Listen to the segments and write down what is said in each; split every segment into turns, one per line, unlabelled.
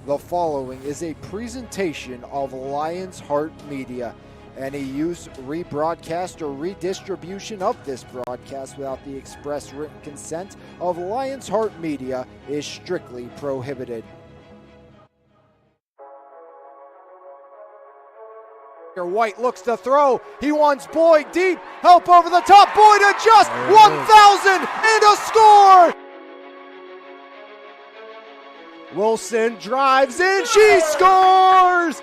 The following is a presentation of Lion's Heart Media. Any use, rebroadcast, or redistribution of this broadcast without the express written consent of Lion's Heart Media is strictly prohibited. White looks to throw. He wants Boyd deep. Help over the top. Boyd adjusts. 1,000 and a score. Wilson drives in. She scores.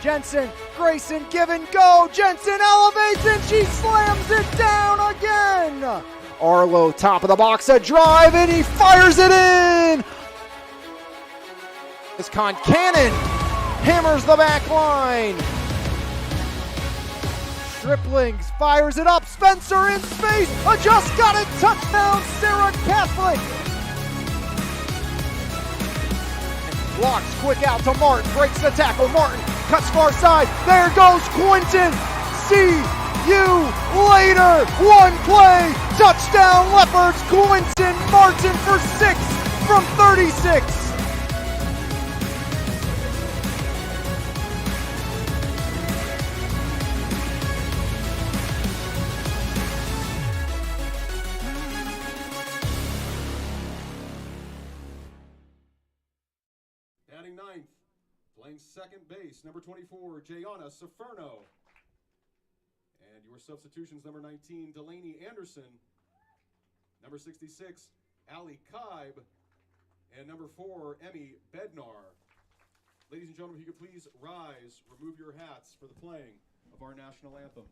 Jensen, Grayson, give and go. Jensen elevates and she slams it down again. Arlo, top of the box, a drive, and he fires it in. This Concannon hammers the back line. Striplings fires it up. Spencer in space. Just got it. Touchdown, Sarah Catholic. And blocks quick out to Martin. Breaks the tackle. Martin cuts far side. There goes Quinton. See you later. One play. Touchdown, Leopards. Quinton Martin for 6 from 36.
Batting ninth, playing second base, number 24, Jayana Saferno. And your substitutions, number 19, Delaney Anderson. Number 66, Ali Kaib. And number 4, Emmy Bednar. Ladies and gentlemen, if you could please rise, remove your hats for the playing of our national anthem.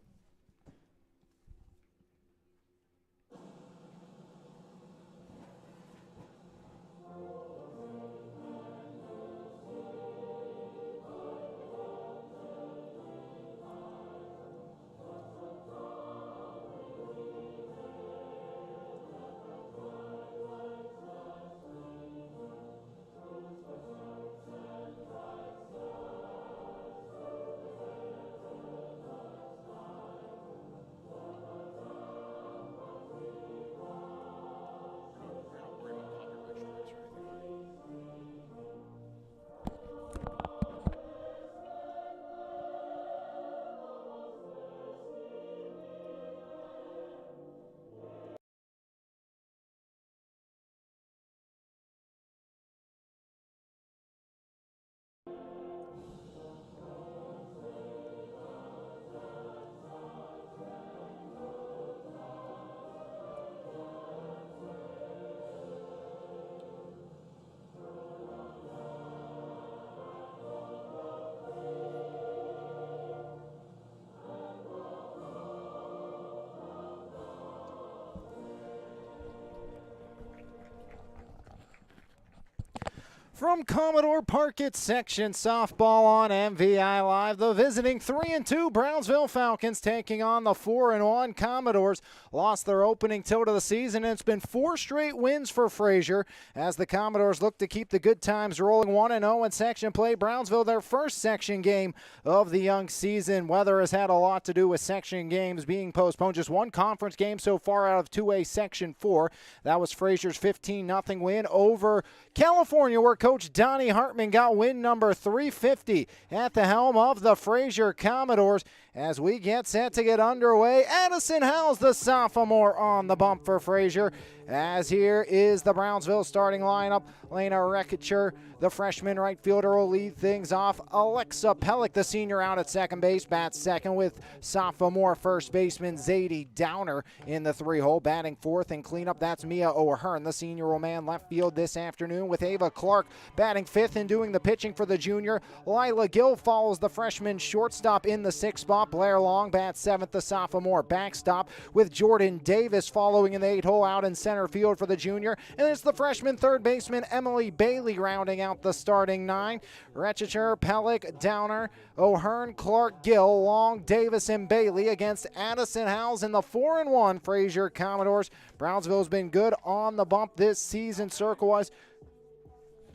From Commodore Park, it's section softball on MVI Live. The visiting 3-2 Brownsville Falcons taking on the 4-1 Commodores. Lost their opening tilt of the season, and it's been 4 straight wins for Frazier as the Commodores look to keep the good times rolling. 1-0 in section play. Brownsville, their first section game of the young season. Weather has had a lot to do with section games being postponed. Just one conference game so far out of 2A Section 4. That was Frazier's 15-0 win over California, where Coach Donnie Hartman got win number 350 at the helm of the Frazier Commodores. As we get set to get underway, Addison Howes, the sophomore, on the bump for Frazier. As here is the Brownsville starting lineup. Lena Rekicher, the freshman right fielder, will lead things off. Alexa Pellick, the senior, out at second base, bats second with sophomore first baseman Zadie Downer in the 3-hole. Batting fourth and cleanup, that's Mia O'Hearn. The senior will man left field this afternoon with Ava Clark batting fifth and doing the pitching for the junior. Lila Gill follows the freshman shortstop in the 6th spot. Blair Long bats seventh, the sophomore backstop, with Jordan Davis following in the 8-hole out in center field for the junior. And it's the freshman third baseman Emily Bailey rounding out the starting 9. Rechicher, Pellick, Downer, O'Hearn, Clark, Gill, Long, Davis, and Bailey against Addison Howes in the 4-1 Frazier Commodores. Brownsville's been good on the bump this season circle-wise.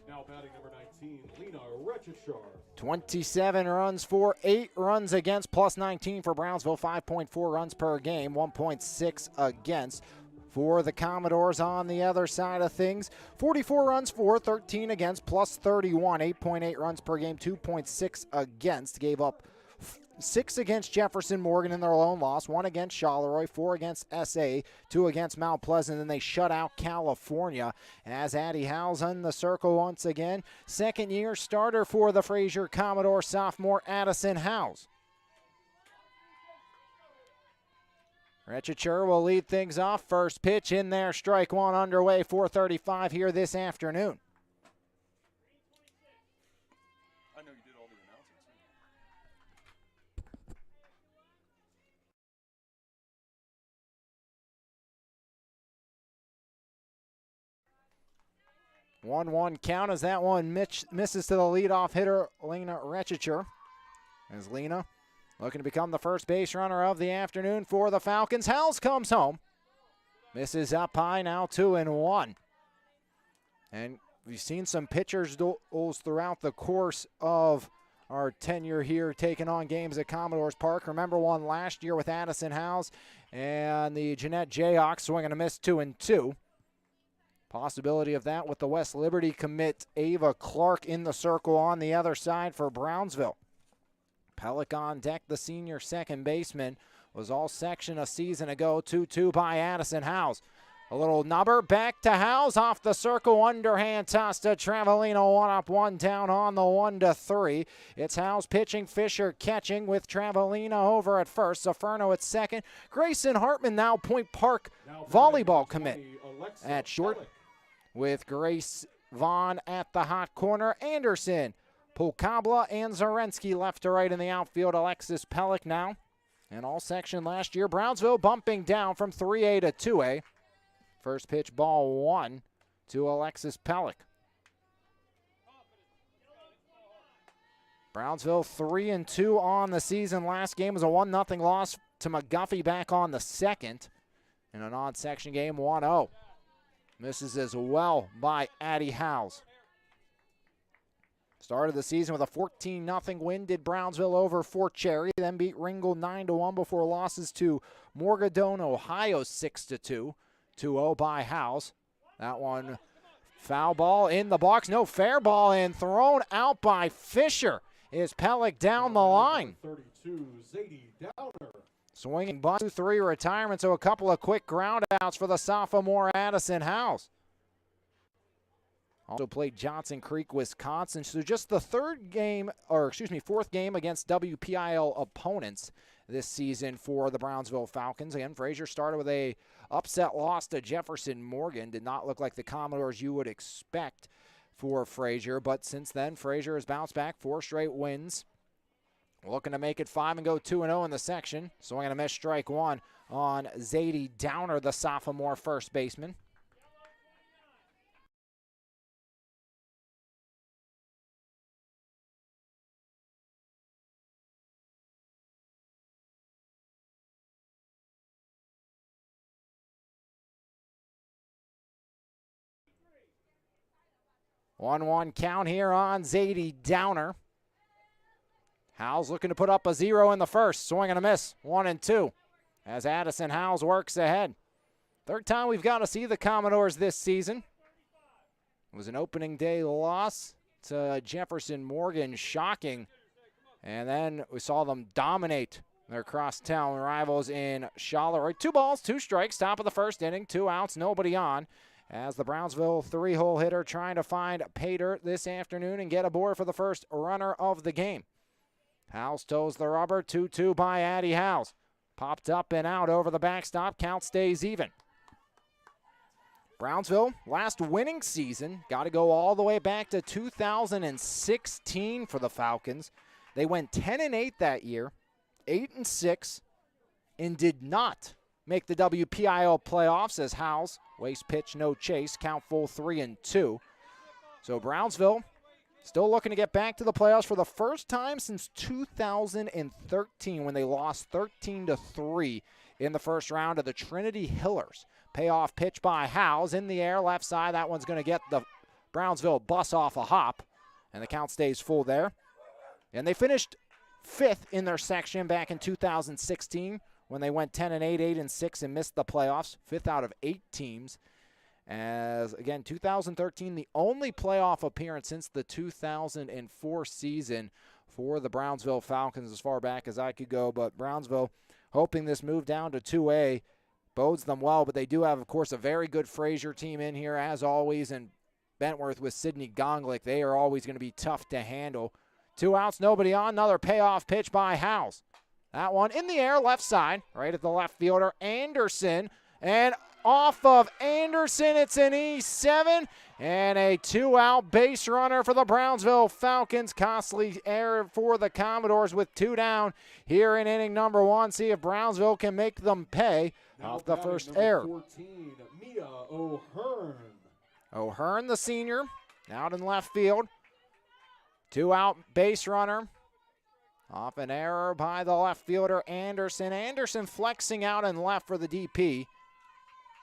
Now batting number 19, Lena Rechicher.
27 runs for, 8 runs against, plus 19 for Brownsville, 5.4 runs per game, 1.6 against. for the Commodores on the other side of things. 44 runs for, 13 against, plus 31, 8.8 runs per game, 2.6 against. Gave up 6 against Jefferson Morgan in their lone loss, 1 against Charleroi, 4 against SA, 2 against Mount Pleasant, and they shut out California. As Addie Howes in the circle once again, second-year starter for the Frazier Commodore sophomore Addison Howes. Rechicher will lead things off. First pitch in there, strike one underway, 4:35 here this afternoon. 1-1 count as that one misses to the leadoff hitter, Lena Rechicher. As Lena looking to become the first base runner of the afternoon for the Falcons. Howes comes home. Misses up high, now 2-1. And we've seen some pitchers throughout the course of our tenure here taking on games at Commodores Park. Remember one last year with Addison Howes and the Jeanette Jayhawks swinging a miss 2-2. Possibility of that with the West Liberty commit Ava Clark in the circle on the other side for Brownsville. Pellick on deck, the senior second baseman, was all section a season ago. 2-2 by Addison Howes. A little nubber back to Howes off the circle, underhand toss to Travelino, 1 up, 1 down on the 1-3. It's Howes pitching, Fisher catching with Travelino over at first, Saferno at second. Grayson Hartman now Point Park volleyball commit at short with Grace Vaughn at the hot corner. Anderson, Pulkabla, and Zarensky left to right in the outfield. Alexis Pellick now. And all section last year, Brownsville bumping down from 3A to 2A. First pitch, ball 1 to Alexis Pellick. Brownsville 3-2 on the season. Last game was a 1-0 loss to McGuffey back on the second. In an odd section game, 1-0. Misses as well by Addie Howes. Started the season with a 14-0 win, did Brownsville over Fort Cherry, then beat Ringgold 9-1 before losses to Morgadone, Ohio 6-2. 2-0 by Howes. That one, foul ball in the box, no, fair ball, and thrown out by Fisher. Is Pellick down the line?
32, Zadie Downer.
Swinging bunt, 2-3 retirement, so a couple of quick ground outs for the sophomore Addison Howes. Also played Johnson Creek, Wisconsin. So just the fourth game against WPIL opponents this season for the Brownsville Falcons. Again, Frazier started with a upset loss to Jefferson Morgan. Did not look like the Commodores you would expect for Frazier, but since then, Frazier has bounced back, 4 straight wins. Looking to make it 5 and go 2-0 in the section. Swinging a miss, strike 1 on Zadie Downer, the sophomore first baseman. One count here on Zadie Downer. Howes looking to put up a 0 in the first. Swing and a miss, 1-2. As Addison Howes works ahead. Third time we've got to see the Commodores this season. It was an opening day loss to Jefferson Morgan, shocking. And then we saw them dominate their crosstown rivals in Charleroi. 2 balls, 2 strikes, top of the first inning, 2 outs, nobody on. As the Brownsville 3-hole hitter trying to find pay dirt this afternoon and get aboard for the first runner of the game. Howes toes the rubber, 2-2 by Addie Howes. Popped up and out over the backstop, count stays even. Brownsville, last winning season, got to go all the way back to 2016 for the Falcons. They went 10-8 that year, 8-6, and did not make the WPIL playoffs as Howes, waste pitch, no chase, count full 3-2. So Brownsville still looking to get back to the playoffs for the first time since 2013 when they lost 13-3 in the first round of the Trinity Hillers. Payoff pitch by Howes in the air, left side. That one's going to get the Brownsville bus off a hop, and the count stays full there. And they finished 5th in their section back in 2016, when they went 10-8, 8-6, and missed the playoffs, 5th out of 8 teams. As, again, 2013, the only playoff appearance since the 2004 season for the Brownsville Falcons, as far back as I could go. But Brownsville, hoping this move down to 2A bodes them well. But they do have, of course, a very good Frazier team in here, as always, and Bentworth with Sidney Gonglick. They are always going to be tough to handle. 2 outs, nobody on. Another payoff pitch by Howes. That one in the air, left side, right at the left fielder, Anderson. And off of Anderson, it's an E7 and a 2-out base runner for the Brownsville Falcons. Costly error for the Commodores with 2 down here in inning number 1. See if Brownsville can make them pay off the first error.
14, Mia O'Hearn.
O'Hearn, the senior, out in left field. 2-out base runner. Off an error by the left fielder, Anderson. Anderson flexing out and left for the DP.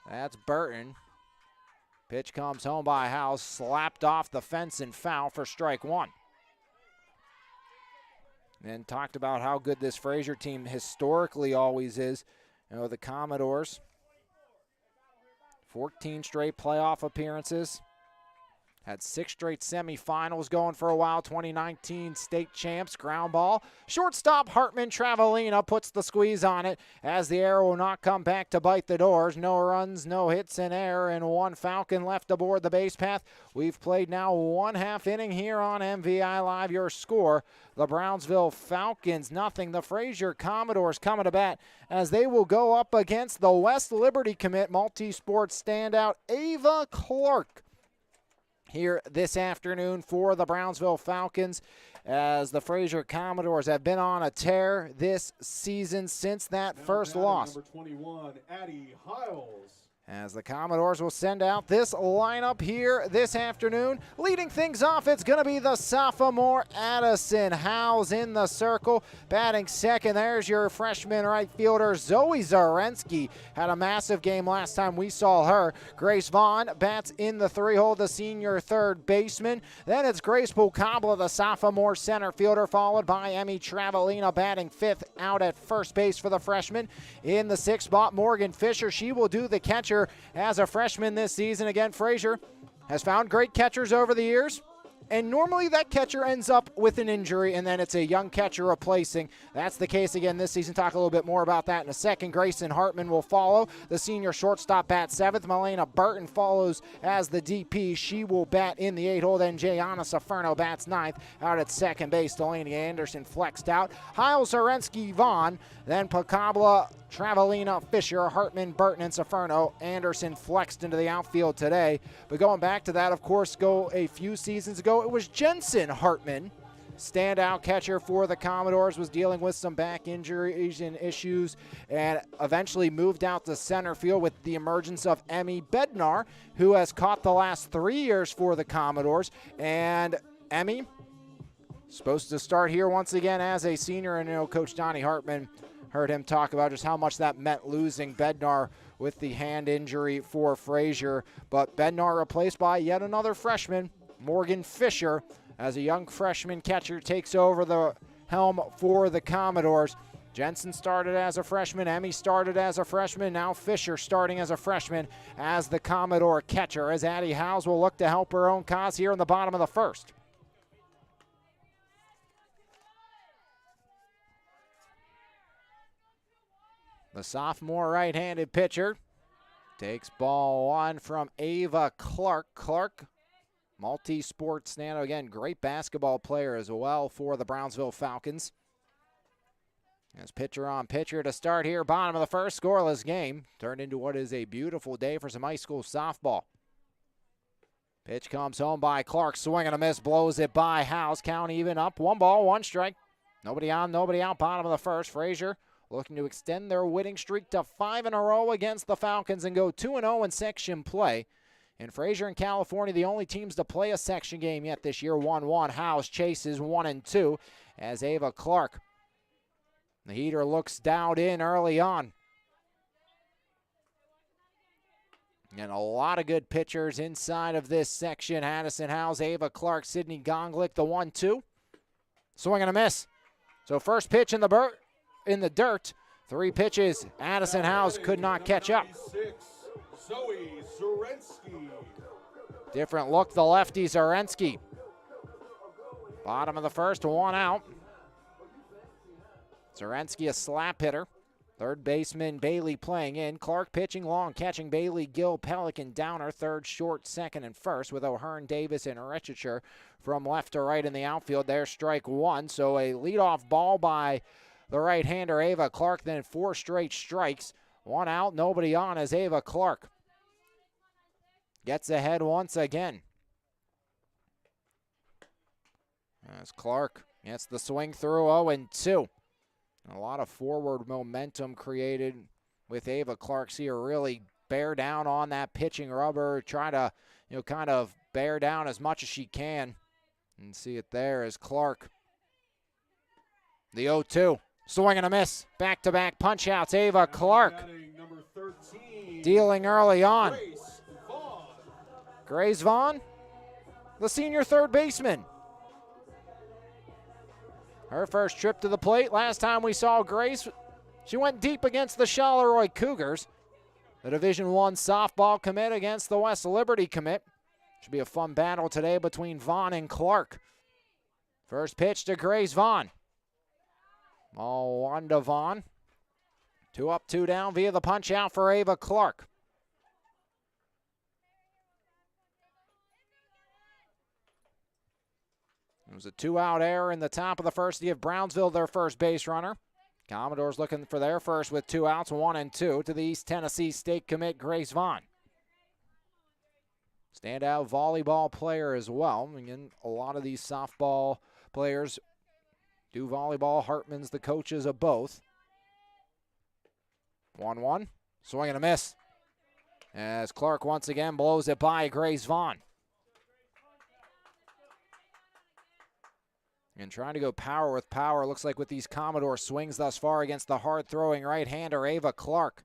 That's Burton. Pitch comes home by House, slapped off the fence and foul for strike 1. And talked about how good this Frazier team historically always is. You know, the Commodores, 14 straight playoff appearances. Had 6 straight semifinals going for a while. 2019 state champs, ground ball. Shortstop Hartman Travelina puts the squeeze on it as the arrow will not come back to bite the doors. No runs, no hits, and error, and 1 Falcon left aboard the base path. We've played now 1/2 inning here on MVI Live. Your score, the Brownsville Falcons 0. The Frazier Commodores coming to bat as they will go up against the West Liberty commit multi-sports standout Ava Clark here this afternoon for the Brownsville Falcons, as the Frazier Commodores have been on a tear this season since that first loss.
Number 21, Addie Hiles.
As the Commodores will send out this lineup here this afternoon. Leading things off, it's going to be the sophomore Addison Howes in the circle. Batting second, there's your freshman right fielder, Zoe Zarensky. Had a massive game last time we saw her. Grace Vaughn bats in the 3-hole, the senior third baseman. Then it's Grace Pulcabla, the sophomore center fielder, followed by Emmy Travelina batting 5th out at first base for the freshman. In the 6th spot, Morgan Fisher. She will do the catcher as a freshman this season. Again, Frazier has found great catchers over the years, and normally that catcher ends up with an injury, and then it's a young catcher replacing. That's the case again this season. Talk a little bit more about that in a second. Grayson Hartman will follow. The senior shortstop bats 7th. Melena Burton follows as the DP. She will bat in the 8-hole. Then Jayana Saferno bats 9th out at second base. Delaney Anderson flexed out. Hiles, Zarensky, Vaughn. Then Pacabla, Travelina, Fisher, Hartman, Burton, and Saferno. Anderson flexed into the outfield today. But going back to that, of course, go a few seasons ago, it was Jensen Hartman, standout catcher for the Commodores, was dealing with some back injuries and issues, and eventually moved out to center field with the emergence of Emmy Bednar, who has caught the last 3 years for the Commodores. And Emmy, supposed to start here once again as a senior, and you know, Coach Donnie Hartman, heard him talk about just how much that meant losing Bednar with the hand injury for Frazier. But Bednar replaced by yet another freshman, Morgan Fisher, as a young freshman catcher takes over the helm for the Commodores. Jensen started as a freshman, Emmy started as a freshman, now Fisher starting as a freshman as the Commodore catcher, as Addie Howes will look to help her own cause here in the bottom of the 1st. The sophomore right-handed pitcher takes ball 1 from Ava Clark. Clark, multi-sport stand, again, great basketball player as well for the Brownsville Falcons. As pitcher on pitcher to start here, bottom of the 1st, scoreless game. Turned into what is a beautiful day for some high school softball. Pitch comes home by Clark, swing and a miss, blows it by House. Count even up, 1 ball, 1 strike. Nobody on, nobody out, bottom of the 1st. Frazier looking to extend their winning streak to 5 in a row against the Falcons and go 2-0 in section play. In Frazier and California, the only teams to play a section game yet this year, 1-1. House chases 1-2 as Ava Clark, the heater, looks dialed in early on. And a lot of good pitchers inside of this section. Addison Howes, Ava Clark, Sidney Gonglick, the 1-2. Swing and a miss. So first pitch in the dirt 3 pitches. Addison House could not catch up.
96, Zoe Zarensky.
Different look, the lefty Zarensky. Bottom of the first, 1 out. Zarensky, a slap hitter. Third baseman Bailey playing in. Clark pitching long, catching Bailey, Gill, Pelican, Downer. Third, short, second, and first with O'Hearn, Davis, and Richicher from left to right in the outfield. There's strike 1. So a leadoff ball by the right-hander Ava Clark. Then 4 straight strikes. 1 out, nobody on as Ava Clark gets ahead once again. As Clark gets the swing through 0-2. A lot of forward momentum created with Ava Clark. See her really bear down on that pitching rubber, try to, kind of bear down as much as she can. And see it there as Clark. The 0-2. Swing and a miss. Back-to-back punch-outs. Ava Clark
Number 13,
dealing early on.
Grace Vaughn.
Grace Vaughn, the senior third baseman. Her first trip to the plate. Last time we saw Grace, she went deep against the Charleroi Cougars. The Division I softball commit against the West Liberty commit. Should be a fun battle today between Vaughn and Clark. First pitch to Grace Vaughn. Ball 1 to Vaughn. 2 up, 2 down via the punch out for Ava Clark. It was a 2-out error in the top of the first to give Brownsville their first base runner. Commodores looking for their first with 2 outs, 1 and 2 to the East Tennessee State commit Grace Vaughn. Standout volleyball player as well. Again, a lot of these softball players do volleyball. Hartman's the coaches of both. 1-1. Swing and a miss. As Clark once again blows it by Grace Vaughn. And trying to go power with power. Looks like with these Commodore swings thus far against the hard-throwing right-hander Ava Clark.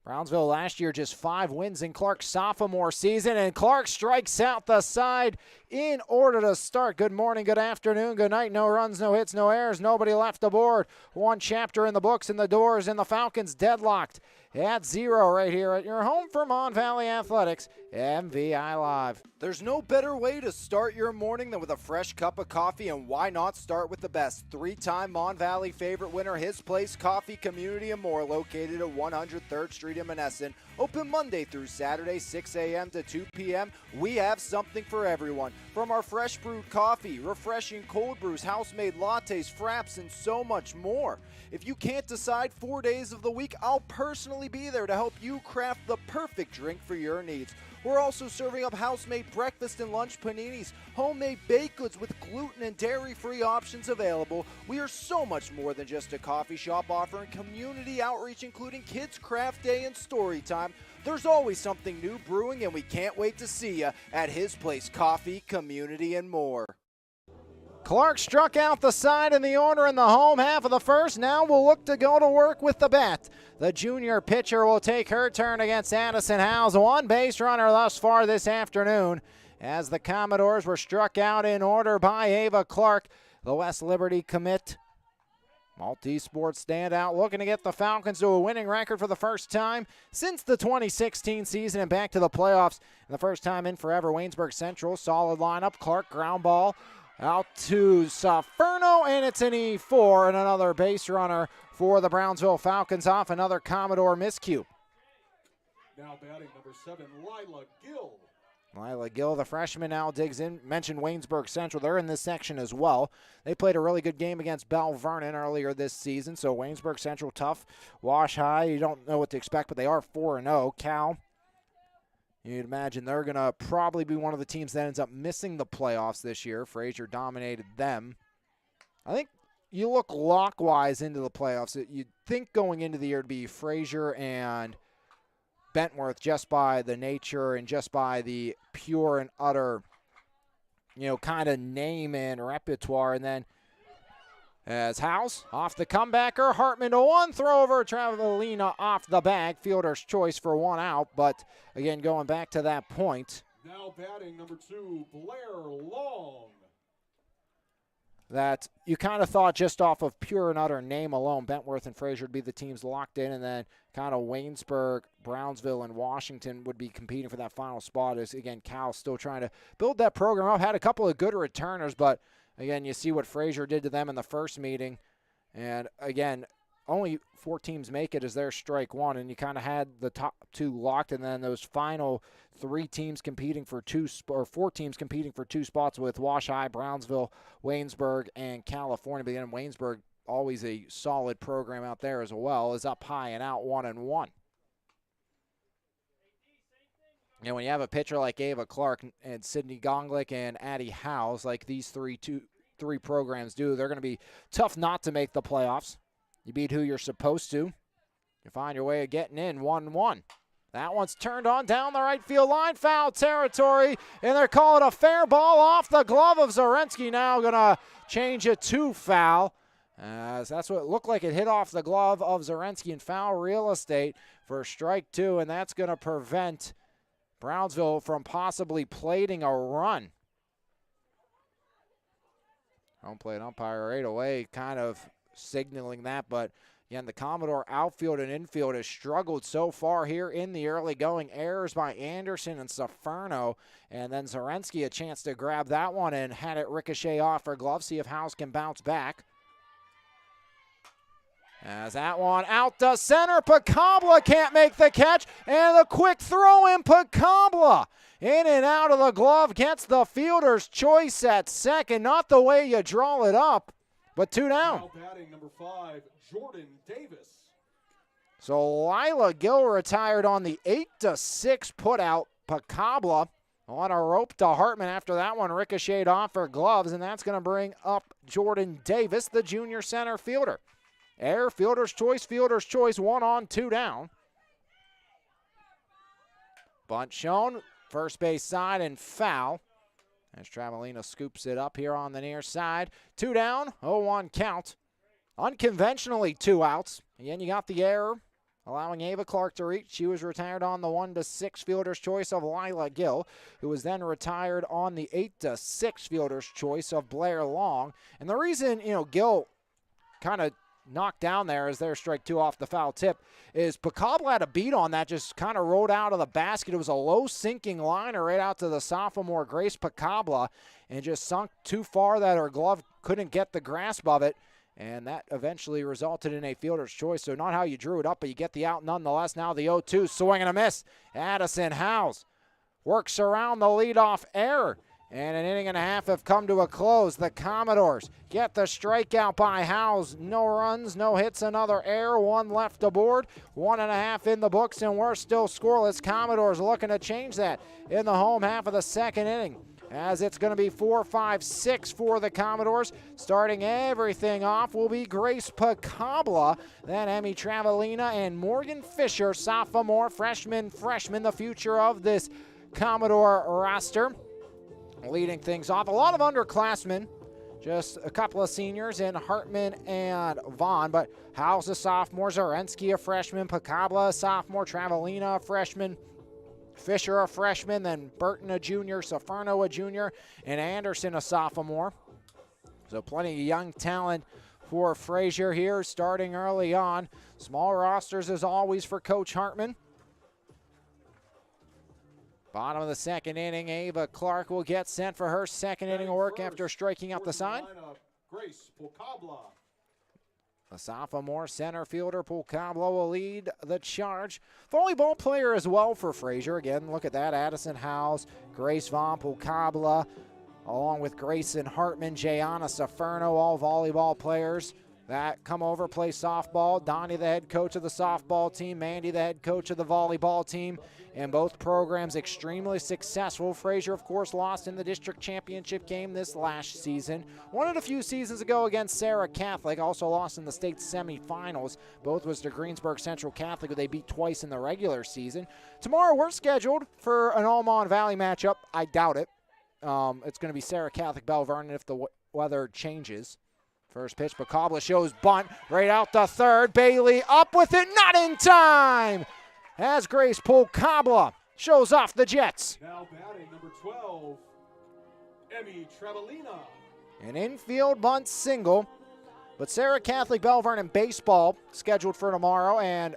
Brownsville last year just 5 wins in Clark's sophomore season, and Clark strikes out the side in order to start. Good morning, good afternoon, good night. No runs, no hits, no errors, nobody left aboard. 1 chapter in the books and the doors, and the Falcons deadlocked at 0 right here at your home for Mon Valley Athletics, MVI Live.
There's no better way to start your morning than with a fresh cup of coffee, and why not start with the best? 3-time Mon Valley favorite winner, His Place Coffee, Community and More, located at 103rd Street in Monessen. Open Monday through Saturday, 6 a.m. to 2 p.m. We have something for everyone. From our fresh brewed coffee, refreshing cold brews, house-made lattes, fraps, and so much more. If you can't decide 4 days of the week, I'll personally be there to help you craft the perfect drink for your needs. We're also serving up house-made breakfast and lunch paninis, homemade baked goods with gluten and dairy-free options available. We are so much more than just a coffee shop, offering community outreach including Kids Craft Day and Story Time. There's always something new brewing, and we can't wait to see you at His Place Coffee, Community and More.
Clark struck out the side in the order in the home half of the first. Now we'll look to go to work with the bat. The junior pitcher will take her turn against Addison Howes. 1 base runner thus far this afternoon as the Commodores were struck out in order by Ava Clark, the West Liberty commit. Multi-sport standout looking to get the Falcons to a winning record for the first time since the 2016 season and back to the playoffs. And the first time in forever, Waynesburg Central. Solid lineup. Clark ground ball out to Saferno, and it's an E4 and another base runner for the Brownsville Falcons off another Commodore miscue.
Now batting number 7, Lila Gill.
Lila Gill, the freshman, now digs in. Mentioned Waynesburg Central. They're in this section as well. They played a really good game against Bell Vernon earlier this season, so Waynesburg Central tough. Wash High, you don't know what to expect, but they are 4-0. Cal, you'd imagine they're going to probably be one of the teams that ends up missing the playoffs this year. Frazier dominated them. I think you look lock-wise into the playoffs. You'd think going into the year to be Frazier and Bentworth just by the nature and just by the pure and utter, kind of name and repertoire. And then as House off the comebacker, Hartman to 1, throw over Travelina off the bag. Fielder's choice for 1 out, but again, going back to that point.
Now batting number 2, Blair Long.
that you kind of thought just off of pure and utter name alone, Bentworth and Frazier would be the teams locked in, and then kind of Waynesburg, Brownsville, and Washington would be competing for that final spot. As again, Cal still trying to build that program up. Had a couple of good returners, but again, you see what Frazier did to them in the first meeting. And again, only 4 teams make it as their strike one, and you kind of had the top 2 locked, and then those final 3 teams competing for 4 teams competing for 2 spots with Wash High, Brownsville, Waynesburg, and California. But again, Waynesburg, always a solid program out there as well, is up high and out 1-1. And when you have a pitcher like Ava Clark and Sydney Gonglick and Addie Howes, like these three programs do, they're going to be tough not to make the playoffs. You beat who you're supposed to. You find your way of getting in 1-1. That one's turned on down the right field line. Foul territory, and they're calling a fair ball off the glove of Zarensky. Now going to change it to foul. As that's what it looked like. It hit off the glove of Zarensky in foul real estate for strike 2, and that's going to prevent Brownsville from possibly plating a run. Home plate umpire right away kind of signaling that, but again, the Commodore outfield and infield has struggled so far here in the early going. Errors by Anderson and Saferno, and then Zarensky a chance to grab that one and had it ricochet off her glove. See if House can bounce back. As that one out to center, Pacabla can't make the catch, and a quick throw in. Pacabla in and out of the glove, gets the fielder's choice at second. Not the way you draw it up, but 2 down.
Now batting number 5, Jordan Davis.
So Lila Gill retired on the 8-6 putout. Pacabla on a rope to Hartman after that one ricocheted off her gloves, and that's going to bring up Jordan Davis, the junior center fielder. Air, fielder's choice, 1 on, 2 down. Bunt shown, first base side and foul. As Travelina scoops it up here on the near side. 2 down, 0-1 count. Unconventionally 2 outs. Again, you got the error, allowing Ava Clark to reach. She was retired on the 1-6 fielder's choice of Lila Gill, who was then retired on the 8-6 fielder's choice of Blair Long. And the reason, Gill kind of knocked down there as their strike 2 off the foul tip is Pacabla had a beat on that, just kind of rolled out of the basket. It was a low sinking liner right out to the sophomore Grace Pacabla, and just sunk too far that her glove couldn't get the grasp of it, and that eventually resulted in a fielder's choice. So not how you drew it up, but you get the out nonetheless. Now the 0-2, swing and a miss. Addison Howes works around the leadoff error. And an inning and a half have come to a close. The Commodores get the strikeout by Howes. No runs, no hits, another error. 1 left aboard. 1.5 in the books, and we're still scoreless. Commodores looking to change that in the home half of the second inning, as it's going to be 4-5-6 for the Commodores. Starting everything off will be Grace Pacabla, then Emmy Travelina, and Morgan Fisher, sophomore, freshman, the future of this Commodore roster. Leading things off, a lot of underclassmen, just a couple of seniors in Hartman and Vaughn, but Howes a sophomore, Zarensky a freshman, Pacabla a sophomore, Travelina a freshman, Fisher a freshman, then Burton a junior, Saferno a junior, and Anderson a sophomore. So plenty of young talent for Frazier here starting early on. Small rosters as always for Coach Hartman. Bottom of the second inning, Ava Clark will get sent for her second inning work after striking out the side.
Grace Pacabla.
The sophomore center fielder, Pacabla, will lead the charge. Volleyball player as well for Frazier. Again, look at that. Addison Howes, Grace Vaughn, Pacabla, along with Grayson Hartman, Jayana Saferno, all volleyball players that come over, play softball. Donnie, the head coach of the softball team. Mandy, the head coach of the volleyball team. And both programs extremely successful. Frazier, of course, lost in the district championship game this last season. Won it a few seasons ago against Sarah Catholic. Also lost in the state semifinals. Both was to Greensburg Central Catholic, who they beat twice in the regular season. Tomorrow, we're scheduled for an Almond Valley matchup. I doubt it. It's going to be Sarah Catholic Bell Vernon if the weather changes. First pitch, Pacabla shows bunt right out to third. Bailey up with it, not in time, as Grace Pacabla shows off the Jets.
Now batting number 12, Emmy Travelina.
An infield bunt single. But Sarah Catholic Bell Vernon baseball scheduled for tomorrow. And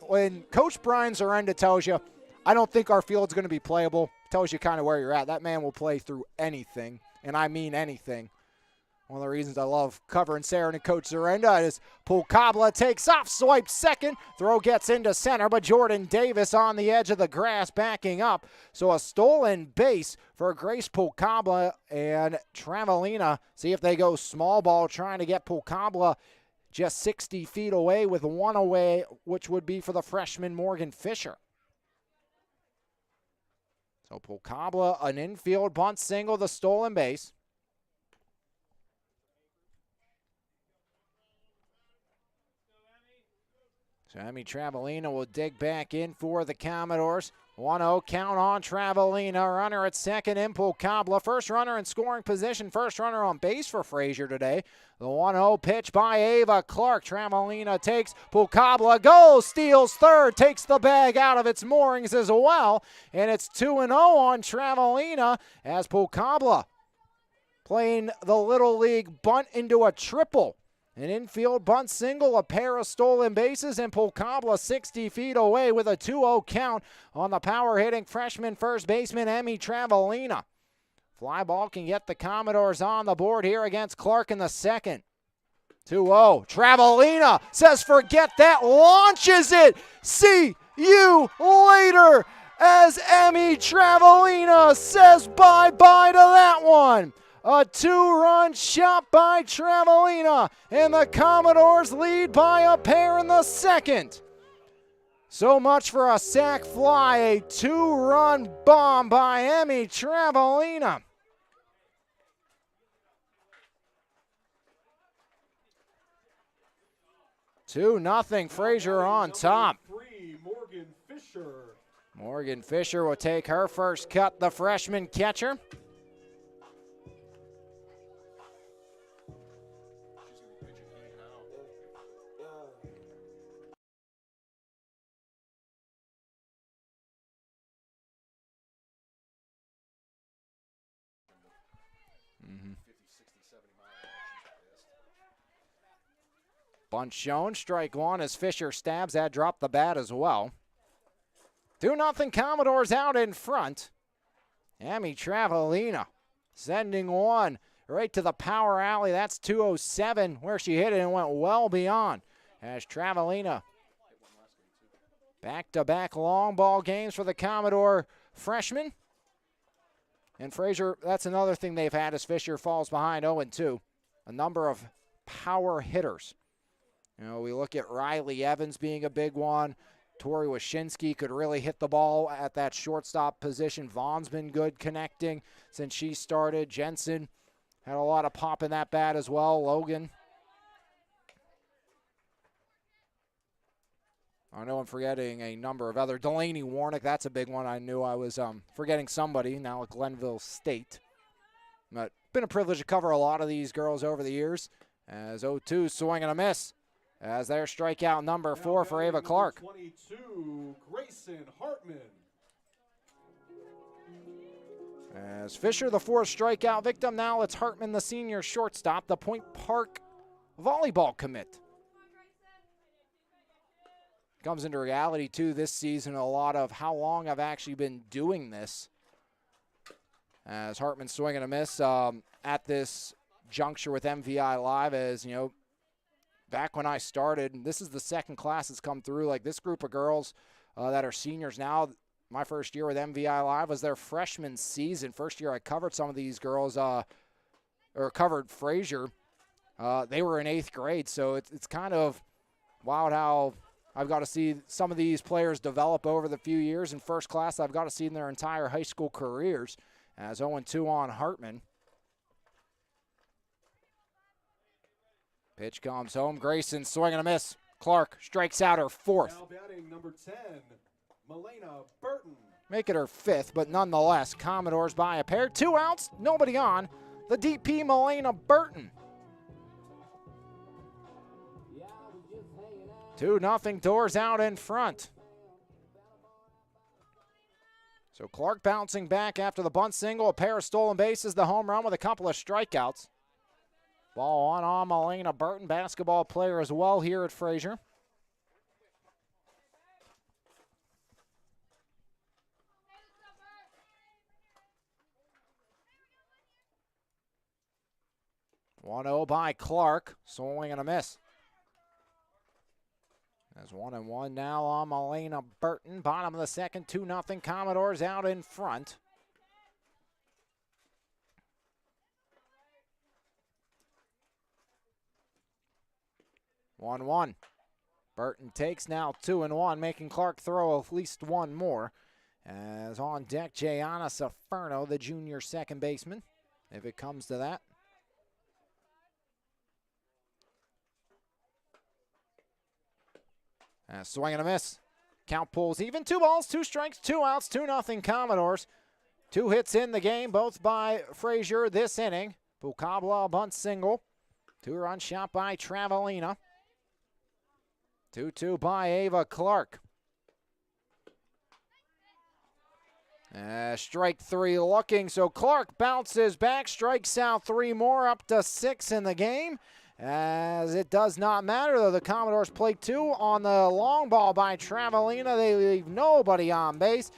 when Coach Brian Zarenda tells you, I don't think our field's going to be playable, tells you kind of where you're at. That man will play through anything, and I mean anything. One of the reasons I love covering Sarah and Coach Zarenda is Pulkabla takes off, swipes second. Throw gets into center, but Jordan Davis on the edge of the grass backing up. So a stolen base for Grace Pulkabla and Travelina. See if they go small ball trying to get Pulkabla just 60 feet away with one away, which would be for the freshman Morgan Fisher. So Pulkabla, an infield bunt single, the stolen base. Emmy Travelina will dig back in for the Commodores. 1-0 count on Travelina. Runner at second in Pulkabla. First runner in scoring position. First runner on base for Frazier today. The 1-0 pitch by Ava Clark. Travelina takes. Pulkabla goes. Steals third. Takes the bag out of its moorings as well. And it's 2-0 on Travelina as Pulkabla playing the Little League bunt into a triple. An infield bunt single, a pair of stolen bases, and Pulkabla 60 feet away with a 2-0 count on the power-hitting freshman first baseman, Emmy Travelina. Fly ball can get the Commodores on the board here against Clark in the second. 2-0. Travelina says forget that, launches it. See you later as Emmy Travelina says bye-bye to that one. A two-run shot by Travelina, and the Commodores lead by a pair in the second. So much for a sac fly, a two-run bomb by Emmy Travelina. Two nothing, Frazier on top. Morgan Fisher will take her first cut, the freshman catcher. Bunt shown, strike one as Fisher stabs that, dropped the bat as well. 2-0 Commodores out in front. Emmy Travelina sending one right to the power alley. That's 207 where she hit it and went well beyond. As Travelina back-to-back long ball games for the Commodore freshman. And Frazier, that's another thing they've had as Fisher falls behind 0-2. A number of power hitters. You know, we look at Riley Evans being a big one. Tori Wyszynski could really hit the ball at that shortstop position. Vaughn's been good connecting since she started. Jensen had a lot of pop in that bat as well. Logan. I know I'm forgetting a number of other. Delaney Warnick, that's a big one. I knew I was forgetting somebody now at Glenville State. But been a privilege to cover a lot of these girls over the years. As 0-2, swing and a miss. As their strikeout number 4 for Ava Clark.
22, Grayson Hartman.
As Fisher, the fourth strikeout victim, now it's Hartman, the senior shortstop, the Point Park volleyball commit. Comes into reality, too, this season, a lot of how long I've actually been doing this. As Hartman swinging a miss at this juncture with MVI Live, as, you know, back when I started, this is the second class that's come through. Like this group of girls that are seniors now, my first year with MVI Live was their freshman season. First year I covered some of these girls, or covered Frazier. They were in 8th grade, so it's kind of wild how I've got to see some of these players develop over the few years. In first class, I've got to see in their entire high school careers. As 0-2 on Hartman. Pitch comes home. Grayson swing and a miss. Clark strikes out her 4th.
Now batting number 10, Melena Burton.
Make it her 5th, but nonetheless, Commodores by a pair. 2 outs, nobody on. The DP, Melena Burton. 2-0, Doors out in front. So Clark bouncing back after the bunt single, a pair of stolen bases, the home run with a couple of strikeouts. Ball on Melina Burton, basketball player as well here at Frazier. (1-0) by Clark, swing and a miss. There's 1-1 now on Melina Burton. Bottom of the second, 2-0 Commodores out in front. (1-1). Burton takes now 2-1, making Clark throw at least one more. As on deck, Gianna Saferno, the junior second baseman, if it comes to that. Swing and a miss. Count pulls even. 2 balls, 2 strikes, 2 outs, 2-0 Commodores. 2 hits in the game, both by Frazier this inning. Pucabla, a bunt single. 2-run shot by Travelina. 2-2 by Ava Clark. Strike 3 looking, so Clark bounces back, strikes out 3 more, up to 6 in the game. As it does not matter, though, the Commodores play 2 on the long ball by Travelina. They leave nobody on base.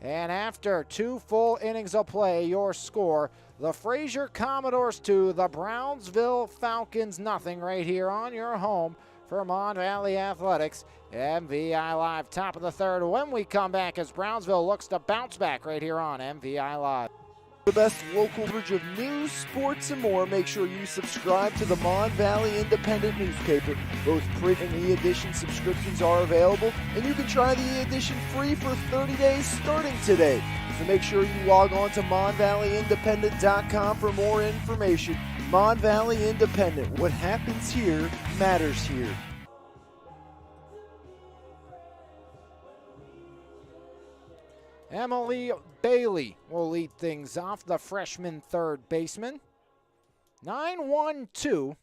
And after 2 full innings of play, your score, the Frazier Commodores 2, the Brownsville Falcons nothing, right here on your home for Mon Valley Athletics. MVI Live, top of the third. When we come back, as Brownsville looks to bounce back right here on MVI Live.
The best local coverage of news, sports, and more. Make sure you subscribe to the Mon Valley Independent newspaper. Both print and e-edition subscriptions are available, and you can try the e-edition free for 30 days starting today. So make sure you log on to MonValleyIndependent.com for more information. Mon Valley Independent. What happens here matters here.
Emily Bailey will lead things off, the freshman third baseman. 9-1-2.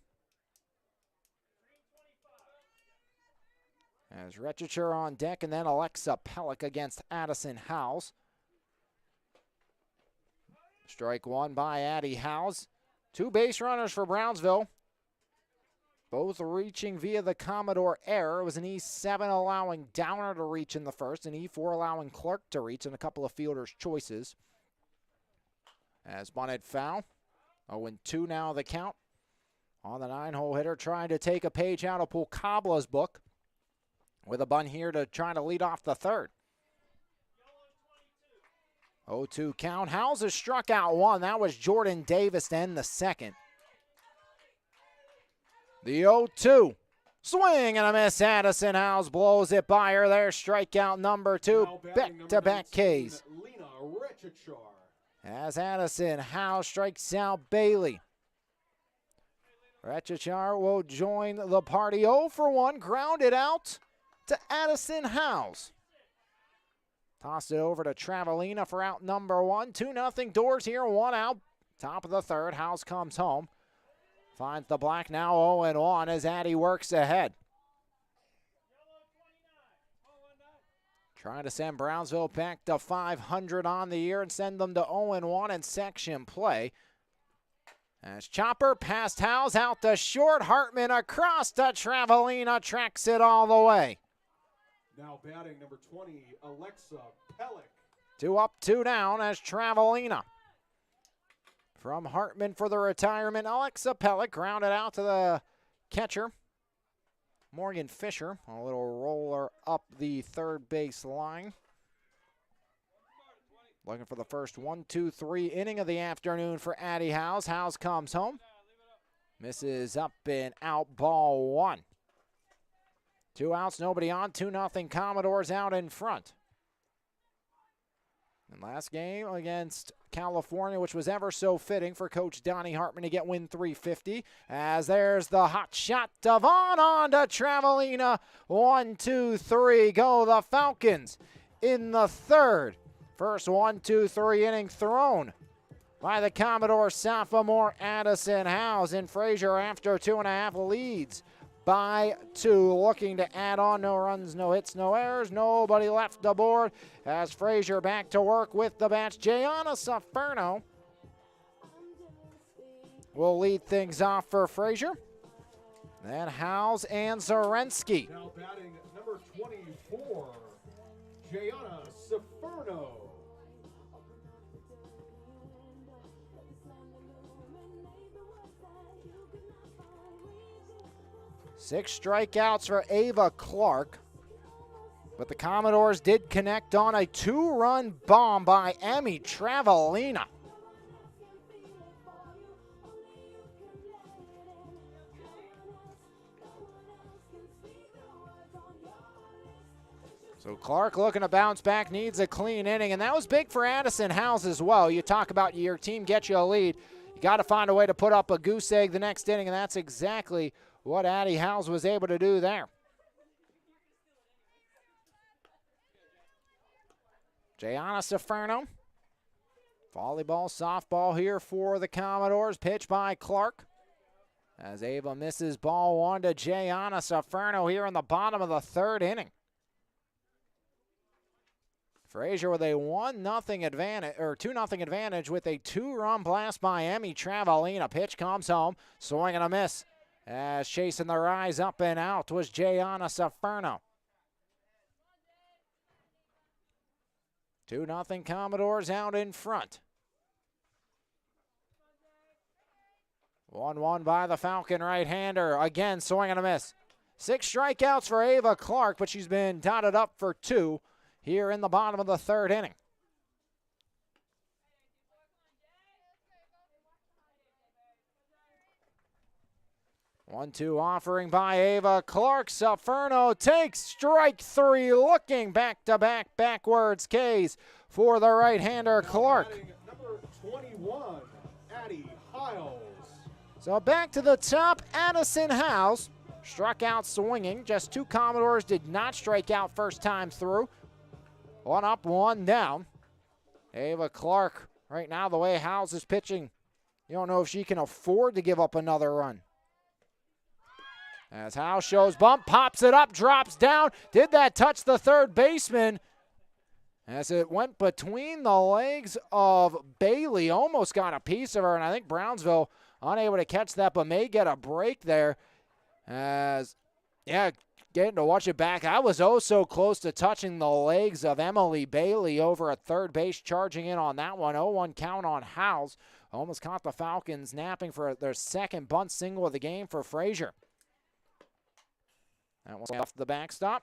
As Rechicher on deck, and then Alexa Pellick against Addison Howes. Strike 1 by Addie Howes. 2 base runners for Brownsville. Both reaching via the Commodore error. It was an E7 allowing Downer to reach in the first, and E4 allowing Clark to reach, and a couple of fielders' choices. As bunted foul. 0-2 now the count. On the 9-hole hitter, trying to take a page out of Pucabla's book with a bunt here to try to lead off the third. 0-2 count. Howes has struck out 1. That was Jordan Davis to end the second. The 0-2. Swing and a miss. Addison Howes blows it by her there. Strikeout number 2. Back-to-back Ks. As Addison Howes strikes out Bailey. Rechichar will join the party. 0-for-1. Grounded out to Addison Howes. Tossed it over to Travelina for out number 1. 2-0 Doors here. 1 out. Top of the third. Howes comes home. Finds the black, now 0-1 as Addie works ahead. Trying to send Brownsville back to 500 on the year and send them to 0-1 in section play. As Chopper past Howes, out to short. Hartman across to Travelina, tracks it all the way.
Now batting number 20, Alexa Pellick.
2 up, 2 down as Travelina. From Hartman for the retirement, Alexa Pellick grounded out to the catcher, Morgan Fisher. A little roller up the third base line. Looking for the first 1-2-3 inning of the afternoon for Addie Howes. Howes comes home. Misses up and out, ball 1. 2 outs, nobody on. 2-0 Commodores out in front. And last game against California, which was ever so fitting for Coach Donnie Hartman to get win 350. As there's the hot shot to Vaughn on to Travelina. 1-2-3 go the Falcons in the third. First 1-2-3 inning thrown by the Commodore sophomore Addison Howes. In Frazier after 2.5 leads by 2, looking to add on. No runs, no hits, no errors, nobody left the board as Frazier back to work with the bats. Gianna Saferno will lead things off for Frazier. Then Howes and Zarensky.
Now batting number 24, Jayana Saferno.
Six strikeouts for Ava Clark. But the Commodores did connect on a two-run bomb by Emmy Travalina. So Clark looking to bounce back, needs a clean inning, and that was big for Addison Howes as well. You talk about your team gets you a lead. You got to find a way to put up a goose egg the next inning, and that's exactly what Addie Howes was able to do there. Jayana Saferno. Volleyball, softball here for the Commodores. Pitch by Clark. As Ava misses ball one to Jayana Saferno here in the bottom of the third inning. Frazier with a 1-0 advantage, or 2-0 advantage with a two-run blast by Emmy Travalina. Pitch comes home, swing and a miss. As chasing the rise up and out was Jayana Saferno. 2-0 Commodores out in front. 1-1 by the Falcon right-hander. Again, swing and a miss. 6 strikeouts for Ava Clark, but she's been dotted up for 2 here in the bottom of the third inning. 1-2 offering by Ava Clark. Saferno takes strike 3, looking back-to-back backwards Ks for the right-hander Clark.
Number 21, Addie Hiles.
So back to the top, Addison Howes struck out swinging. Just 2 Commodores did not strike out first time through. 1 up, 1 down. Ava Clark, right now the way Howes is pitching, you don't know if she can afford to give up another run. As Howes shows bump, pops it up, drops down. Did that touch the third baseman? As it went between the legs of Bailey, almost got a piece of her, and I think Brownsville unable to catch that, but may get a break there. As, yeah, getting to watch it back, I was oh so close to touching the legs of Emily Bailey over at third base, charging in on that one. 0-1 count on Howes. Almost caught the Falcons napping for their second bunt single of the game for Frazier. That was off the backstop.